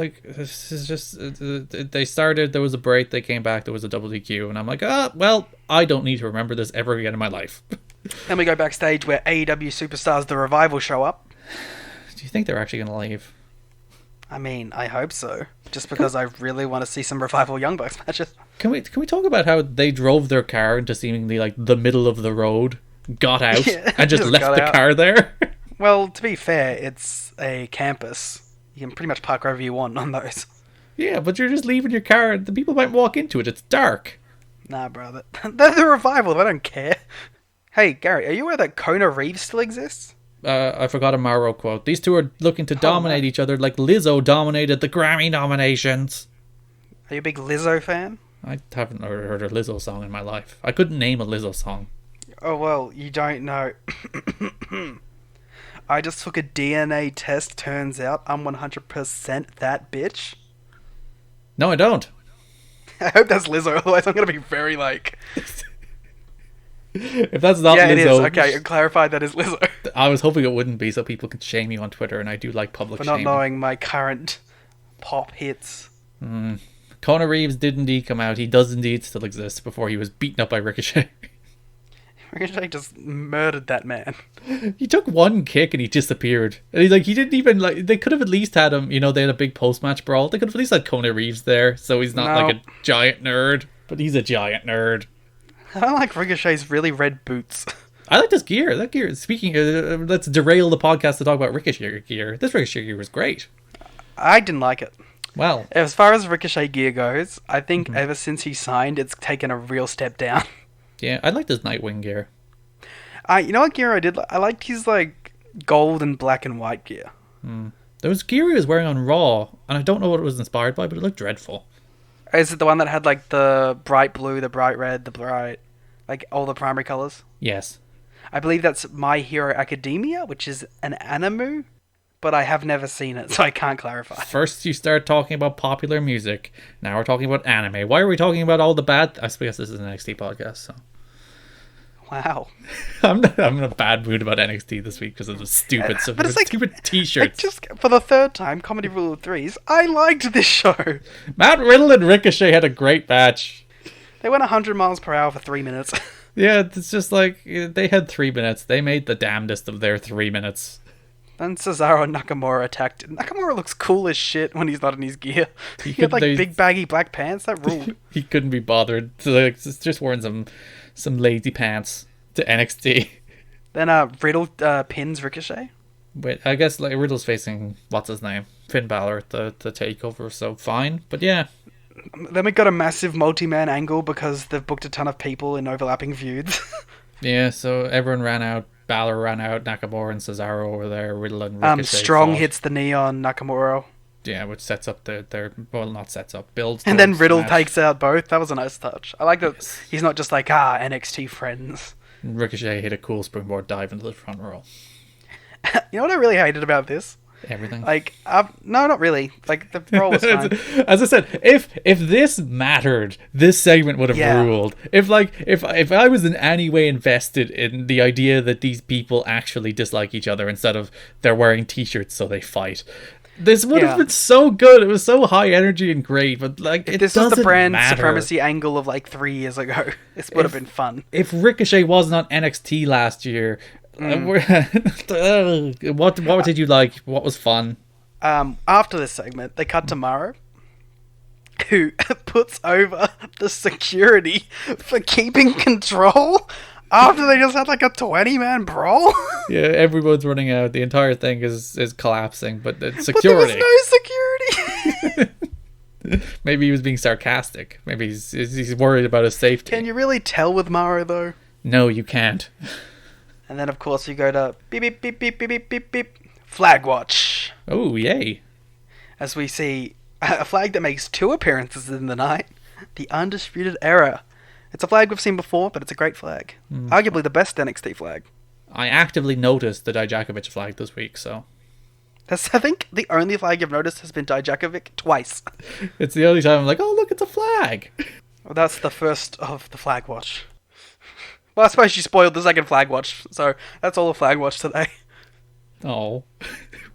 they started, there was a break, they came back, there was a double DQ, and I'm like, well, I don't need to remember this ever again in my life.
Then we go backstage where AEW superstars The Revival show up.
Do you think they're actually going to leave?
I mean, I hope so. Just because I really want to see some Revival Young Bucks matches.
Can we talk about how they drove their car into seemingly the middle of the road, got out, and just left the car there?
Well, to be fair, it's a campus. You can pretty much park wherever you want on those. Yeah,
but you're just leaving your car and the people might walk into it. It's dark.
Nah, bro. They're the Revival. They don't care. Hey, Garrett, are you aware that Kona Reeves still exists?
I forgot a Morrow quote. These two are looking to dominate each other like Lizzo dominated the Grammy nominations.
Are you a big Lizzo fan?
I haven't heard a Lizzo song in my life. I couldn't name a Lizzo song.
Oh, well, you don't know. I just took a DNA test. Turns out I'm 100% that bitch.
No, I don't.
I hope that's Lizzo, otherwise I'm going to be very
If that's not Lizzo...
Yeah, it is. Okay, clarify that is Lizzo.
I was hoping it wouldn't be so people could shame you on Twitter, and I do like public shaming.
For not knowing my current pop hits.
Kona Reeves did indeed come out. He does indeed still exist before he was beaten up by Ricochet.
Ricochet just murdered that man.
He took one kick and he disappeared. And he didn't even, they could have at least had him, they had a big post-match brawl. They could have at least had Kona Reeves there, so he's not a giant nerd. But he's a giant nerd.
I don't like Ricochet's really red boots.
I like this gear. That gear, speaking of, let's derail the podcast to talk about Ricochet gear. This Ricochet gear was great.
I didn't like it.
Well,
as far as Ricochet gear goes, I think ever since he signed, it's taken a real step down.
Yeah, I liked his Nightwing gear.
You know what gear I did? I liked his gold and black and white gear.
There was gear he was wearing on Raw, and I don't know what it was inspired by, but it looked dreadful.
Is it the one that had the bright blue, the bright red, the bright, all the primary colors?
Yes.
I believe that's My Hero Academia, which is an anime, but I have never seen it, so I can't clarify.
First you start talking about popular music, now we're talking about anime. Why are we talking about all the bad... I suppose this is an NXT podcast, so...
Wow.
I'm in a bad mood about NXT this week because of the stupid stuff.
But it's like,
stupid t-shirts.
Just for the third time, Comedy Rule of Threes, I liked this show.
Matt Riddle and Ricochet had a great match.
They went 100 miles per hour for 3 minutes.
Yeah, it's just like, they had 3 minutes. They made the damnedest of their 3 minutes.
Then Cesaro and Nakamura attacked. Nakamura looks cool as shit when he's not in his gear. He had like big baggy black pants. That ruled.
He couldn't be bothered. So, like, just wearing some lazy pants to NXT.
Then Riddle pins Ricochet.
Wait, I guess like Riddle's facing, what's his name? Finn Balor at the takeover, so fine. But yeah.
Then we got a massive multi-man angle because they've booked a ton of people in overlapping feuds.
Yeah, so everyone ran out. Balor ran out. Nakamura and Cesaro over there. Riddle and Ricochet
Strong
fought.
hits the knee on Nakamura.
Yeah, which sets up their well, not sets up, builds.
And then
towards
Riddle
match.
takes out both. That was a nice touch. I like that he's not just like, NXT friends.
Ricochet hit a cool springboard dive into the front row.
You know what I really hated about this?
Everything.
Like, no, not really. Like, the role was fine.
As I said, if this mattered, this segment would have ruled. If I was in any way invested in the idea that these people actually dislike each other instead of they're wearing t-shirts so they fight, this would have been so good. It was so high energy and great, but like it
this
doesn't
was the brand
matter.
supremacy angle of like 3 years ago. This would have been fun.
If Ricochet wasn't on NXT last year, what did you like? What was fun?
After this segment, they cut to Morrow, who puts over the security for keeping control after they just had like a 20-man brawl.
Yeah, everyone's running out. The entire thing is collapsing, but the
But
security.
there was no security.
Maybe he was being sarcastic. Maybe he's worried about his safety.
Can you really tell with Morrow though?
No, you can't.
And then of course you go to beep beep beep beep beep beep beep beep flag watch.
Oh, yay.
As we see a flag that makes 2 appearances in the night, the Undisputed Era. It's a flag we've seen before, but it's a great flag. Arguably the best NXT flag.
I actively noticed the Dijakovic flag this week, so...
That's, I think, the only flag I've noticed has been Dijakovic twice.
It's the only time I'm like, oh, look, it's a flag.
Well, that's the first of the flag watch. Well, I suppose you spoiled the second flag watch, so that's all the flag watch today.
Oh.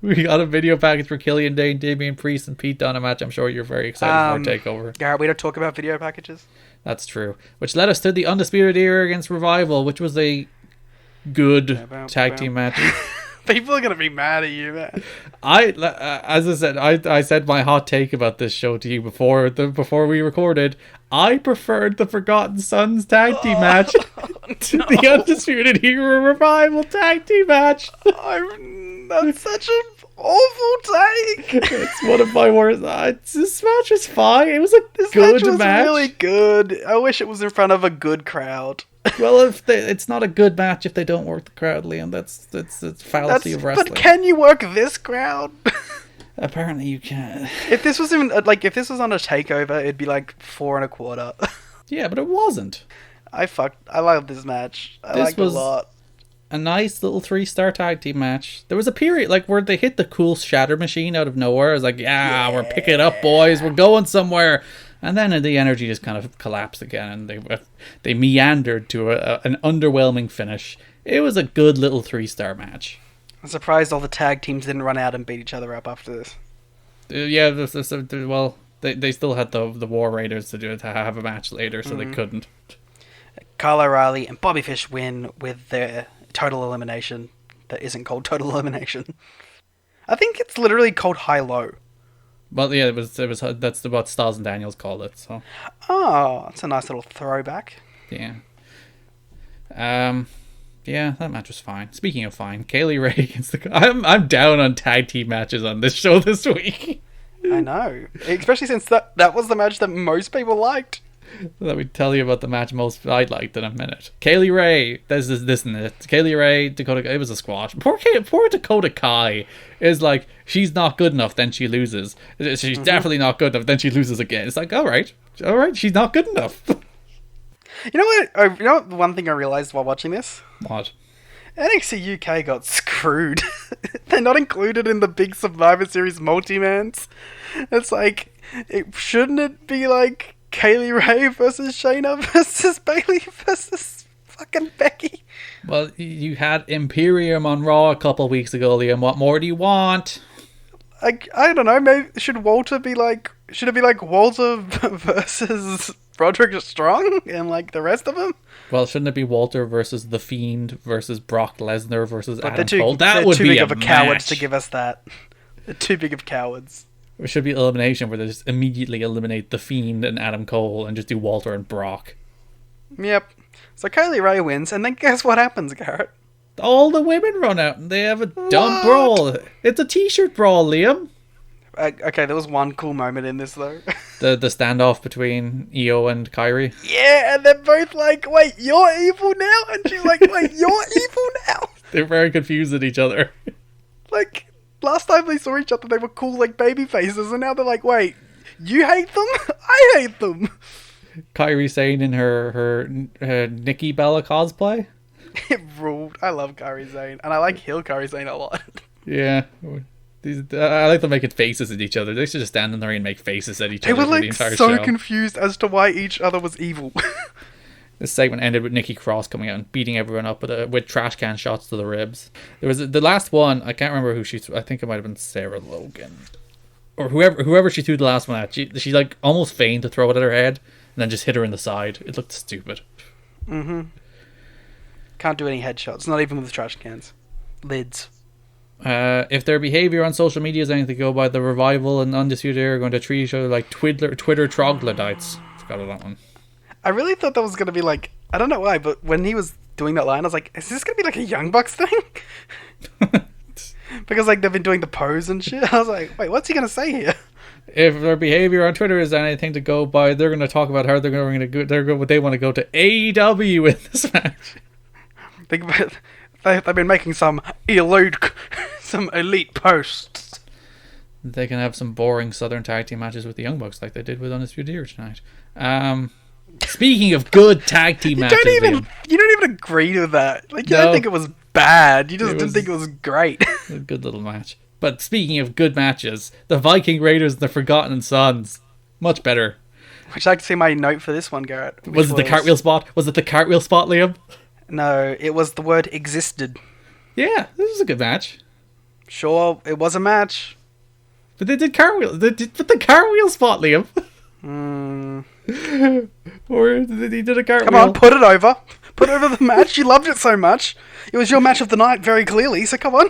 We got a video package for Killian Dane, Damian Priest, and Pete Dunne, a match I'm sure you're very excited for a takeover.
Garrett, we don't talk about video packages.
That's true. Which led us to the Undisputed Era against Revival, which was a good tag team match.
People are going to be mad at you, man.
As I said, I said my hot take about this show to you before we recorded. I preferred the Forgotten Sons tag team match to the Undisputed Era Revival tag team match.
That's such an awful take.
It's one of my worst. This match was fine. It was a
This
good
match was
match.
really good. I wish it was in front of a good crowd.
Well, it's not a good match if they don't work the crowd, Liam. That's fallacy of wrestling.
But can you work this crowd?
Apparently you can.
If this was on a takeover, it'd be like 4 1/4.
Yeah, but it wasn't.
I love this match. I liked it a lot.
A nice little 3-star tag team match. There was a period like where they hit the cool shatter machine out of nowhere. I was like, yeah, we're picking it up, boys. We're going somewhere. And then the energy just kind of collapsed again, and they meandered to an underwhelming finish. It was a good little 3-star match.
I'm surprised all the tag teams didn't run out and beat each other up after this.
Yeah, well, they still had the War Raiders to have a match later, so they couldn't.
Kyle O'Reilly and Bobby Fish win with their total elimination that isn't called total elimination. I think it's literally called high-low.
But yeah, it was that's what Styles and Daniels called it. So.
Oh, that's a nice little throwback.
Yeah. Yeah, that match was fine. Speaking of fine, Kaylee Ray against I'm down on tag team matches on this show this week.
I know, especially since that was the match that most people liked.
Let me tell you about the match most I liked in a minute. Kaylee Ray, this and it. Kaylee Ray, Dakota. It was a squash. Poor Dakota Kai is like, she's not good enough, then she loses. She's definitely not good enough, then she loses again. It's like, all right, she's not good enough.
You know what? One thing I realized while watching this.
What?
NXT UK got screwed. They're not included in the big Survivor Series multi-mans. It's like, shouldn't it be like Kaylee Ray versus Shayna versus Bayley versus fucking Becky?
Well, you had Imperium on Raw a couple of weeks ago, Liam. What more do you want?
I don't know. Maybe should it be like Walter versus Roderick Strong and like the rest of them?
Well, shouldn't it be Walter versus The Fiend versus Brock Lesnar versus
But
Adam Cole? That
they're
would
too
be
big
a
of a cowards to
match.
give us that. They're too big of cowards.
It should be elimination where they just immediately eliminate The Fiend and Adam Cole and just do Walter and Brock.
Yep. So Kaylee Ray wins, and then guess what happens, Garrett?
All the women run out and they have a dumb brawl. It's a t-shirt brawl, Liam.
Okay, there was one cool moment in this though.
The standoff between Io and Kyrie.
Yeah, and they're both like, "Wait, you're evil now?" And she's like, "Wait, you're evil now?"
They're very confused at each other.
Like, last time they saw each other, they were cool like baby faces, and now they're like, "Wait, you hate them? I hate them."
Kyrie Sane in her Nikki Bella cosplay.
It ruled. I love Kairi Sane, and I like heel Kairi Sane a lot.
Yeah. I like them making faces at each other. They should just stand in the ring and make faces at each
They
other
were
for the
like
entire
so
show.
confused as to why each other was evil.
This segment ended with Nikki Cross coming out and beating everyone up with trash can shots to the ribs. There was the last one. I can't remember who I think it might have been Sarah Logan or whoever she threw the last one at. She like almost feigned to throw it at her head and then just hit her in the side. It looked stupid.
Mm-hmm. Can't do any headshots, not even with trash cans. Lids.
If their behavior on social media is anything to go by, the Revival and Undisputed Era are going to treat each other like Twitter troglodytes. Forgot about that one.
I really thought that was going to be like, I don't know why, but when he was doing that line, I was like, is this going to be like a Young Bucks thing? Because like they've been doing the pose and shit. I was like, wait, what's he going to say here?
If their behavior on Twitter is anything to go by, they're going to talk about how they want to go to AEW in this match.
Think about it. They've been making some elite posts.
They can have some boring Southern tag team matches with the Young Bucks like they did with Undisputed Era tonight. Speaking of good tag team matches,
You don't even agree with that. Like, you
No.
don't think it was bad. You just didn't think it was great.
a good little match. But speaking of good matches, the Viking Raiders and the Forgotten Sons, much better.
Would you like to see my note for this one, Garrett?
Was it the cartwheel spot? Was it the cartwheel spot, Liam?
No, it was the word existed.
Yeah, this was a good match.
Sure, it was a match.
But they did cartwheel. But the cartwheel spot, Liam. Or he did a cartwheel.
Come on, put it over. Put over the match. You loved it so much. It was your match of the night, very clearly. So come on.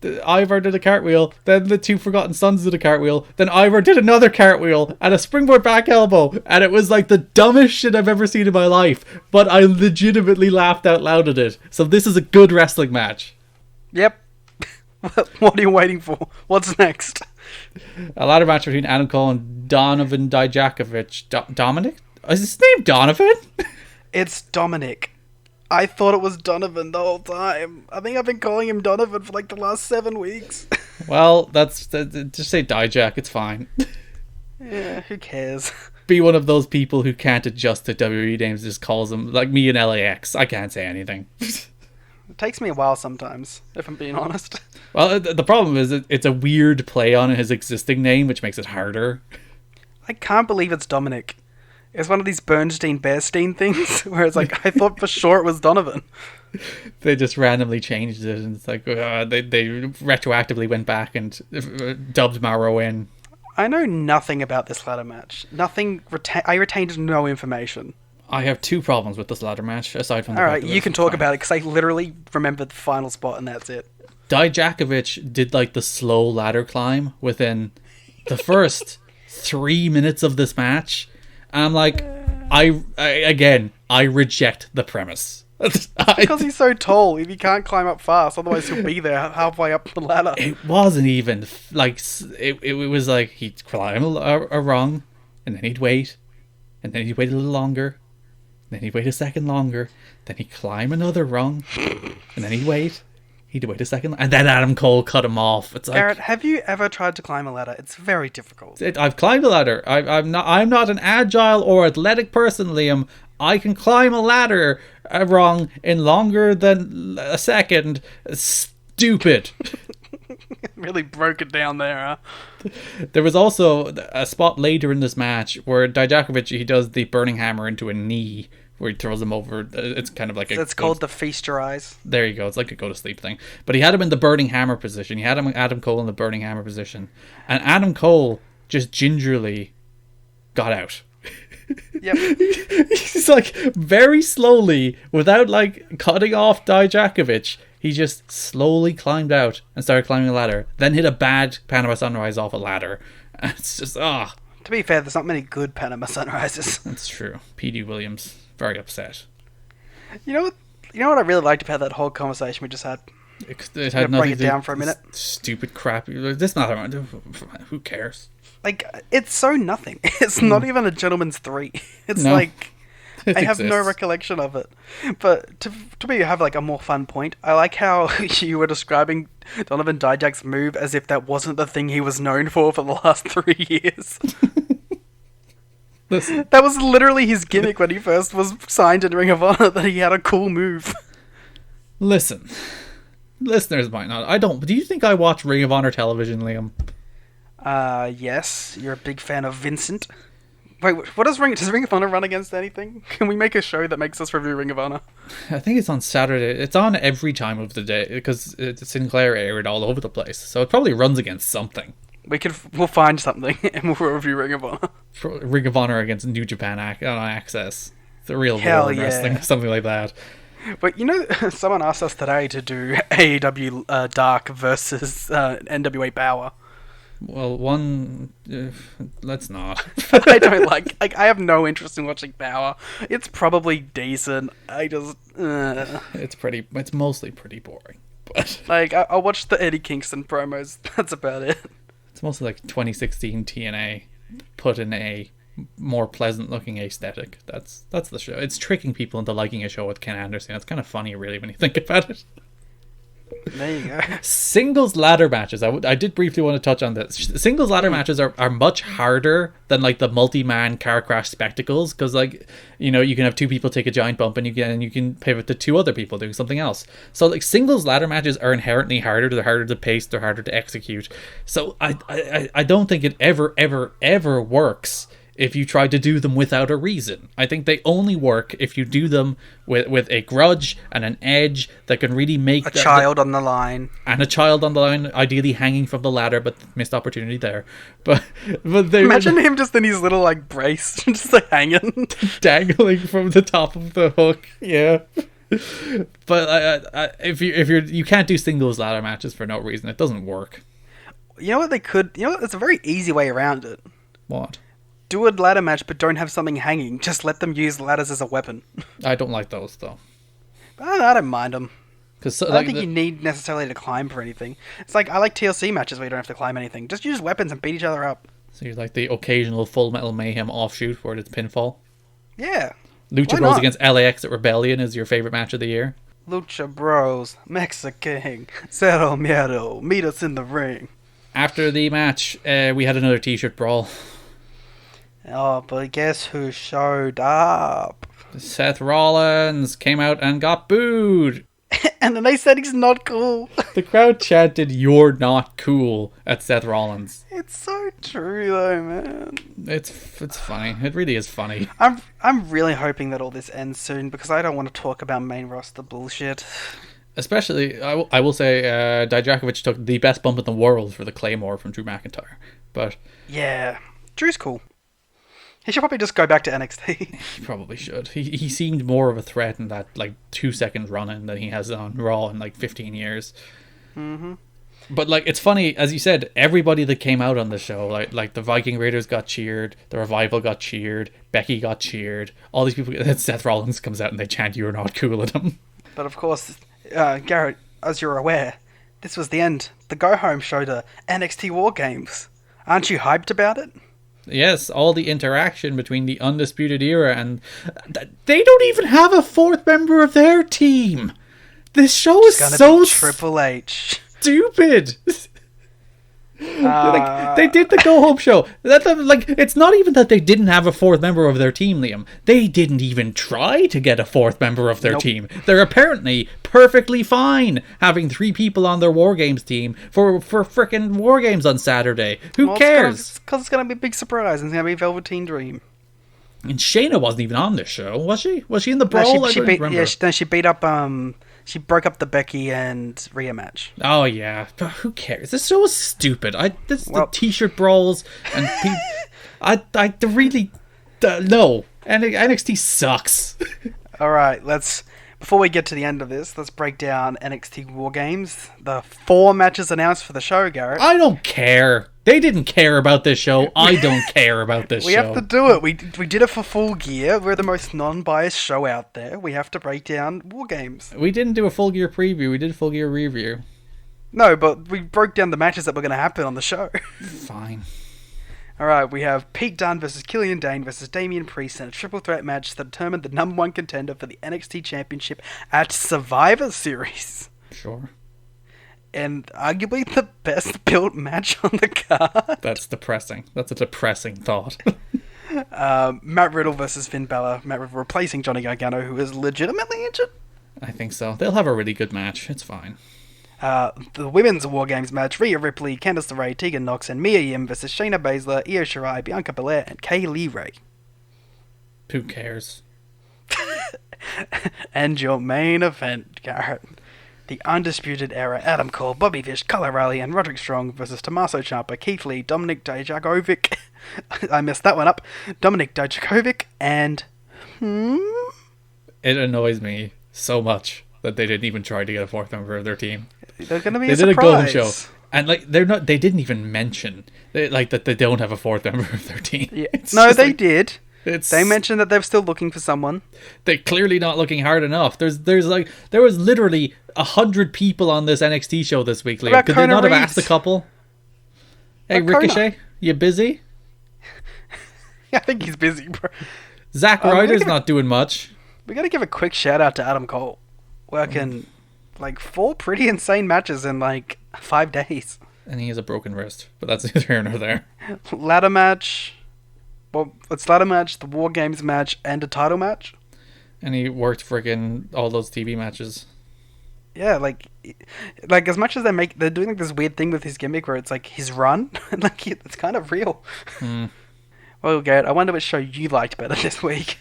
Ivar did a cartwheel, then the two Forgotten Sons did a cartwheel, then Ivar did another cartwheel and a springboard back elbow, and it was like the dumbest shit I've ever seen in my life, but I legitimately laughed out loud at it. So this is a good wrestling match.
Yep. What are you waiting for? What's next?
A ladder match between Adam Cole and Donovan Dijakovic. Dominic? Is his name Donovan?
It's Dominic. I thought it was Donovan the whole time. I think I've been calling him Donovan for like the last 7 weeks.
Well, just say Dijak, it's fine.
Yeah, who cares?
Be one of those people who can't adjust to WWE names, just calls them, like me in LAX. I can't say anything.
It takes me a while sometimes, if I'm being honest.
Well, the problem is it's a weird play on his existing name, which makes it harder.
I can't believe it's Dominic. It's one of these Bernstein-Bearstein things, where it's like, I thought for sure it was Donovan.
They just randomly changed it, and it's like, they retroactively went back and dubbed Mauro in.
I know nothing about this ladder match. Nothing. I retained no information.
I have 2 problems with this ladder match, aside from the
Alright,
fact that
you
it's
can talk
fine.
about it, because I literally remember the final spot, and that's it.
Dijakovic did like the slow ladder climb within the first 3 minutes of this match. And I'm like, I reject the premise.
Because he's so tall, if he can't climb up fast, otherwise he'll be there halfway up the ladder.
It wasn't even like it was like he'd climb a rung, and then he'd wait, and then he'd wait a little longer, then he'd wait a second longer, then he'd climb another rung, and then he'd wait a second, and then Adam Cole cut him off. It's like,
Garrett, have you ever tried to climb a ladder? It's very difficult.
I've climbed a ladder. I'm not an agile or athletic person, Liam. I can climb a ladder wrong in longer than a second. Stupid.
Really broke it down there, huh?
There was also a spot later in this match where Dijakovic, he does the burning hammer into a knee, where he throws him over. It's kind of like
It's called the feast your eyes.
There you go. It's like a go to sleep thing. But he had him in the burning hammer position. He had him Adam Cole in the burning hammer position, and Adam Cole just gingerly got out.
Yep.
He's like very slowly, without like cutting off Dijakovic, he just slowly climbed out and started climbing a ladder. Then hit a bad Panama Sunrise off a ladder. And it's just
To be fair, there's not many good Panama Sunrises.
That's true. P.D. Williams very upset.
You know what I really liked about that whole conversation we just had?
It had
break it down for a minute.
Stupid crap. This not. Who cares?
Like, it's so nothing. It's not even a gentleman's three. It's
No.
like,
It
I have no
exists.
recollection of it. But to me, have like a more fun point. I like how you were describing Donovan Dijak's move as if that wasn't the thing he was known for the last 3 years.
Listen,
That was literally his gimmick when he first was signed in Ring of Honor, that he had a cool move.
listen. Listeners might not. I don't. Do you think I watch Ring of Honor television, Liam?
Yes, you're a big fan of Vincent. Wait, what does Ring of Honor run against anything? Can we make a show that makes us review Ring of Honor?
I think it's on Saturday. It's on every time of the day because Sinclair aired all over the place. So it probably runs against something.
We'll find something and we'll review Ring of Honor.
Ring of Honor against New Japan on Access. The real
Hell
war in
yeah.
wrestling, something like that.
But someone asked us today to do AEW Dark versus NWA Power.
Well, let's not.
I don't I have no interest in watching Power. It's probably decent. I just
It's mostly pretty boring, but
I'll watch the Eddie Kingston promos. That's about it.
it's mostly like 2016 TNA put in a more pleasant looking aesthetic. That's the show. It's tricking people into liking a show with Ken Anderson. It's kind of funny, really, when you think about it.
There you go.
Singles ladder matches. I did briefly want to touch on this. Singles ladder matches are much harder than like the multi-man car crash spectacles, because like, you can have two people take a giant bump and you can pivot to two other people doing something else. So like singles ladder matches are inherently harder. They're harder to pace. They're harder to execute. So I don't think it ever works if you try to do them without a reason. I think they only work if you do them with a grudge and an edge that can really make
A child on the line.
and a child on the line, ideally hanging from the ladder, but missed opportunity there. But they
Imagine him just in his little like brace, just like hanging.
dangling from the top of the hook. Yeah. But if you can't do singles ladder matches for no reason, it doesn't work.
You know what they could? It's a very easy way around it.
What?
Do a ladder match, but don't have something hanging. Just let them use ladders as a weapon.
I don't like those though.
I don't mind them.
Because
I don't think you need necessarily to climb for anything. It's like I like TLC matches where you don't have to climb anything. Just use weapons and beat each other up.
so you like the occasional Full Metal Mayhem offshoot where it's pinfall.
Yeah.
Lucha
Why
Bros
not?
against LAX at Rebellion is your favorite match of the year.
Lucha Bros, Mexican, Cero Miedo, meet us in the ring.
After the match, we had another t-shirt brawl.
Oh, but guess who showed up?
Seth Rollins came out and got booed.
And then they said he's not cool.
The crowd chanted, "You're not cool," at Seth Rollins.
It's so true though, man.
It's funny. It really is funny.
I'm really hoping that all this ends soon because I don't want to talk about main roster bullshit.
Especially, I will say, Dijakovic took the best bump in the world for the Claymore from Drew McIntyre. But
Yeah, Drew's cool. He should probably just go back to NXT.
he probably should. He seemed more of a threat in that like 2 seconds run-in than he has on Raw in like 15 years. Mm-hmm. But like, it's funny, as you said, everybody that came out on the show, like the Viking Raiders got cheered, the Revival got cheered, Becky got cheered, all these people. Then Seth Rollins comes out and they chant, "You're not cool" at him.
But of course, Garrett, as you're aware, this was the end. The go-home show to NXT War Games. Aren't you hyped about it?
Yes, all the interaction between the Undisputed Era and... They don't even have a fourth member of their team! This show is
It's gonna
so
be Triple H.
stupid! They did the go home show. It's not even that they didn't have a fourth member of their team, Liam. They didn't even try to get a fourth member of their team. They're apparently perfectly fine having 3 people on their War Games team for frickin' War Games on Saturday. Who cares?
Because it's going to be a big surprise. And it's going to be Velveteen Dream.
And Shayna wasn't even on this show, was she? Was she in the brawl?
No, she beat up. She broke up the Becky and Rhea match.
Oh yeah, but who cares? This show is stupid. The t-shirt brawls and I really no. And NXT sucks.
All right, before we get to the end of this, let's break down NXT War Games. The 4 matches announced for the show, Garrett.
I don't care. They didn't care about this show. I don't care about this show.
We have to do it. We did it for Full Gear. We're the most non-biased show out there. We have to break down War Games.
We didn't do a Full Gear preview. We did a Full Gear review.
No, but we broke down the matches that were going to happen on the show.
Fine.
All right, we have Pete Dunne versus Killian Dane versus Damian Priest in a triple threat match that determined the number 1 contender for the NXT Championship at Survivor Series.
Sure.
And arguably the best built match on the card.
That's depressing. That's a depressing thought.
Matt Riddle versus Finn Balor. Matt Riddle replacing Johnny Gargano, who is legitimately injured.
I think so. They'll have a really good match. It's fine.
The women's War Games match, Rhea Ripley, Candice LeRae, Tegan Nox, and Mia Yim versus Shayna Baszler, Io Shirai, Bianca Belair, and Kay Lee Ray.
Who cares?
And your main event, Garrett. The Undisputed Era, Adam Cole, Bobby Fish, Kyle O'Reilly, and Roderick Strong versus Tommaso Ciampa, Keith Lee, Dominik Dijakovic. I messed that one up. Dominik Dijakovic, and...
It annoys me so much that they didn't even try to get a 4th member of their team.
They're going to be
they
a
did
surprise.
a go home show. And they didn't even mention that they don't have a 4th member of their team.
Yeah. No, they did.
They
mentioned that they're still looking for someone.
They're clearly not looking hard enough. There was literally 100 people on this NXT show this week, Liam. Could they not have asked a couple? Hey, Ricochet, you busy?
I think he's busy, bro.
Zack Ryder's not doing much.
We got to give a quick shout out to Adam Cole, working 4 pretty insane matches in 5 days.
And he has a broken wrist, but that's neither here nor there.
Ladder match. Well, it's ladder match, the War Games match, and a title match.
And he worked friggin' all those TV matches.
Yeah, as much as they're doing this weird thing with his gimmick where it's his run, it's kind of real. Well, Garrett, I wonder which show you liked better this week.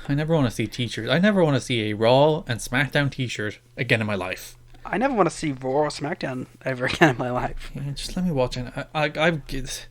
I never want to see t-shirts. I never want to see a Raw and SmackDown t-shirt again in my life.
I never want to see Raw or SmackDown ever again in my life.
Yeah, just let me watch it.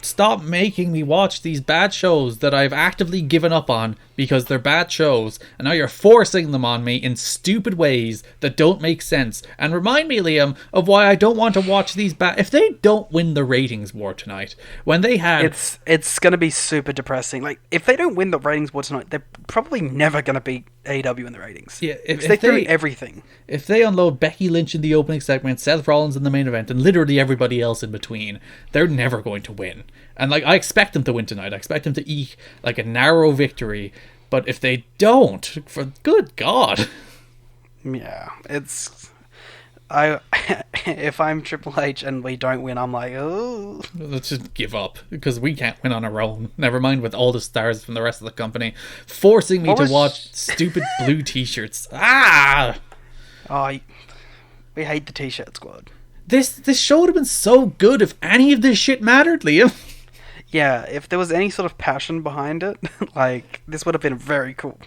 Stop making me watch these bad shows that I've actively given up on because they're bad shows, and now you're forcing them on me in stupid ways that don't make sense. And remind me, Liam, of why I don't want to watch these bad. If they don't win the ratings war tonight, when they had,
it's gonna be super depressing. If they don't win the ratings war tonight, they're probably never gonna beat AEW in the ratings.
Yeah, if
they threw everything.
If they unload Becky Lynch in the opening segment, Seth Rollins in the main event, and literally everybody else in between, they're never going to win. And I expect them to win tonight. I expect them to eke a narrow victory. But if they don't, for good God.
Yeah, if I'm Triple H and we don't win, I'm oh.
Let's just give up, because we can't win on our own. Never mind with all the stars from the rest of the company forcing me to watch stupid blue t-shirts. Ah!
Oh, we hate the t-shirt squad.
This show would have been so good if any of this shit mattered, Liam.
Yeah, if there was any sort of passion behind it, this would have been very cool.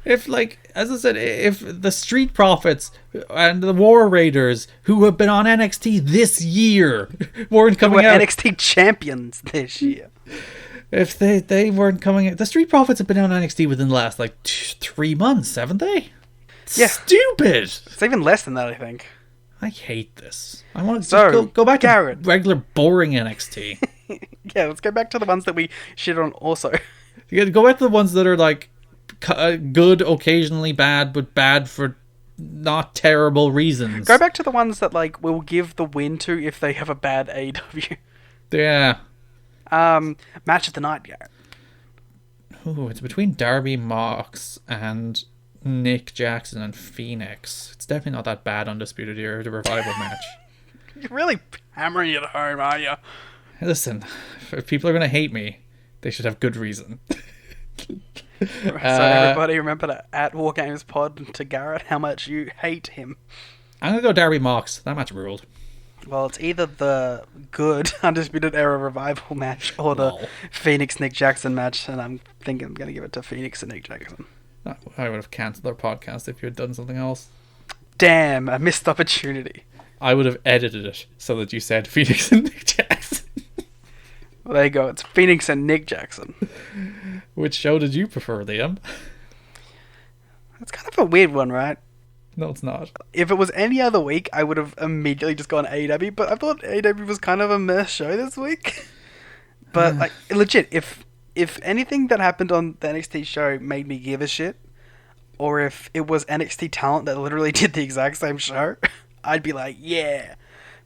If, as I said, if the Street Profits and the War Raiders, who have been on NXT this year, weren't coming out...
NXT champions this year.
If they weren't coming out... The Street Profits have been on NXT within the last, 3 months, haven't they?
Yeah.
Stupid!
It's even less than that, I think.
I hate this. I want to go back
Garrett.
to regular boring NXT.
Yeah, let's go back to the ones that we shit on also.
Go back to the ones that are good, occasionally bad, but bad for not terrible reasons.
Go back to the ones that we'll give the win to if they have a bad AEW.
Yeah.
Match of the night, Garrett.
Ooh, it's between Darby, Mox, and Nick Jackson and Phoenix. It's definitely not that bad. Undisputed Era, the revival match.
You're really hammering it home, are you?
Listen, if people are going to hate me, they should have good reason.
So everybody remember to at War Games Pod to Garrett how much you hate him.
I'm going to go Darby Mox. That match ruled.
Well, it's either the good Undisputed Era Revival match or the Phoenix Nick Jackson match, and I'm thinking I'm going to give it to Phoenix and Nick Jackson.
I would have cancelled our podcast if you had done something else.
Damn, a missed opportunity.
I would have edited it so that you said Phoenix and Nick Jackson.
Well, there you go. It's Phoenix and Nick Jackson.
Which show did you prefer, Liam?
It's kind of a weird one, right?
No, it's not.
If it was any other week, I would have immediately just gone AEW, but I thought AEW was kind of a meh show this week. But, like, legit, if anything that happened on the NXT show made me give a shit, or if it was NXT talent that literally did the exact same show, I'd be like, yeah.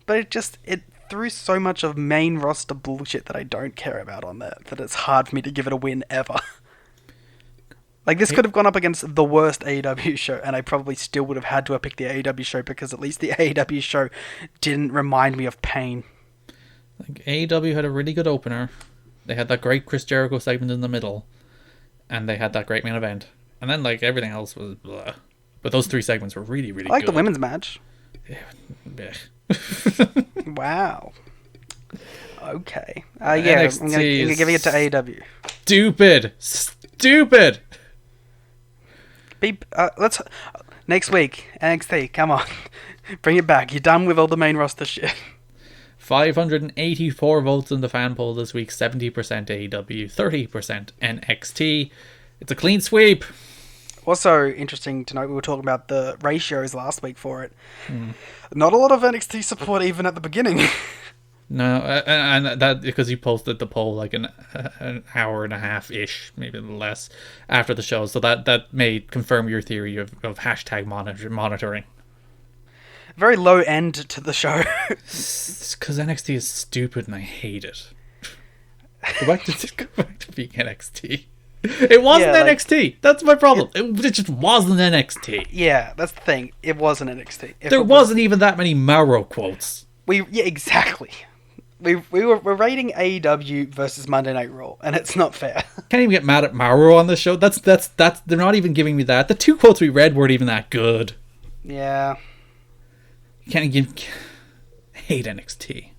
But it threw so much of main roster bullshit that I don't care about on there, that it's hard for me to give it a win ever. Like, this could have gone up against the worst AEW show, and I probably still would have had to have picked the AEW show, because at least the AEW show didn't remind me of pain.
Like, AEW had a really good opener. They had that great Chris Jericho segment in the middle, and they had that great main event. And then, like, everything else was blah. But those 3 segments were really, really good.
I like the women's match.
Yeah.
Wow. Okay. Yeah, I'm gonna give it to AEW.
Stupid!
Let's next week, NXT, come on. Bring it back. You're done with all the main roster shit.
584 votes in the fan poll this week, 70% AEW, 30% NXT. It's a clean sweep.
Also interesting to note, we were talking about the ratios last week for it. Not a lot of NXT support even at the beginning.
No, and that because you posted the poll like an hour and a half ish, maybe a little less, after the show. So that may confirm your theory of hashtag monitoring.
Very low end to the show.
It's because NXT is stupid and I hate it. Go back to being NXT. It wasn't NXT. That's my problem. It just wasn't NXT.
Yeah, that's the thing. It wasn't NXT.
There wasn't even that many Mauro quotes.
Yeah, exactly. We're rating AEW versus Monday Night Raw, and it's not fair.
Can't even get mad at Mauro on this show. That's they're not even giving me that. The 2 quotes we read weren't even that good.
Yeah.
You can't give hate NXT.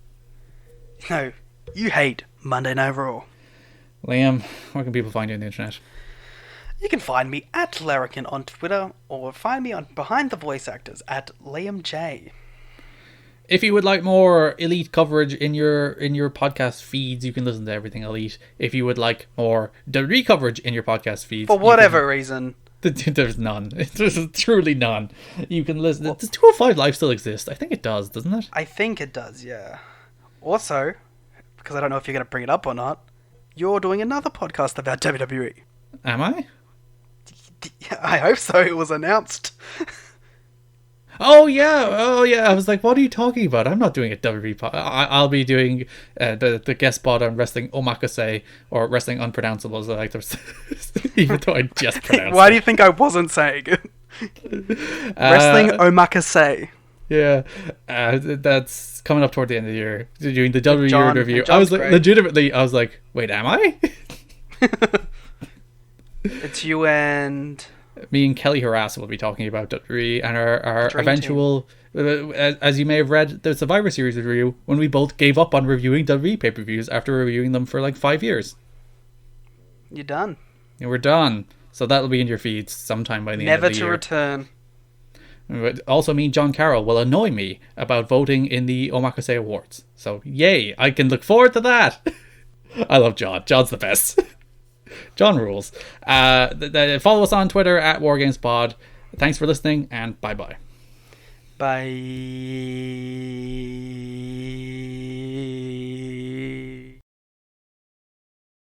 No, you hate Monday Night Raw.
Liam, where can people find you on the internet?
You can find me at Larrikin on Twitter, or find me on Behind the Voice Actors at Liam J.
If you would like more Elite coverage in your podcast feeds, you can listen to Everything Elite. If you would like more WWE coverage in your podcast feeds,
for whatever reason,
there's none. There's truly none. You can listen. Does 205 Live still exist? I think it does, doesn't it?
I think it does, yeah. Also, because I don't know if you're going to bring it up or not, you're doing another podcast about WWE.
Am I?
I hope so. It was announced.
Oh yeah. I was like, what are you talking about? I'm not doing a WWE pod. I'll be doing the guest spot on Wrestling Omakase, or Wrestling Unpronounceable, as I like to even though I just pronounced
Why do you think I wasn't saying it? Wrestling Omakase.
Yeah, that's coming up toward the end of the year. Doing the WWE review. I was like,
great.
legitimately, I was like, wait, am I?
It's you and...
Me and Kelly Harass will be talking about WWE and our eventual, as you may have read, the Survivor Series review, when we both gave up on reviewing WWE pay-per-views after reviewing them for like 5 years.
You're done.
And we're done. So that'll be in your feeds sometime by the end of the year.
Never to return.
But also, me, John Carroll, will annoy me about voting in the Omakase Awards. So yay, I can look forward to that. I love John. John's the best. John rules. Follow us on Twitter at WarGamesPod. Thanks for listening, and bye-bye.
Bye.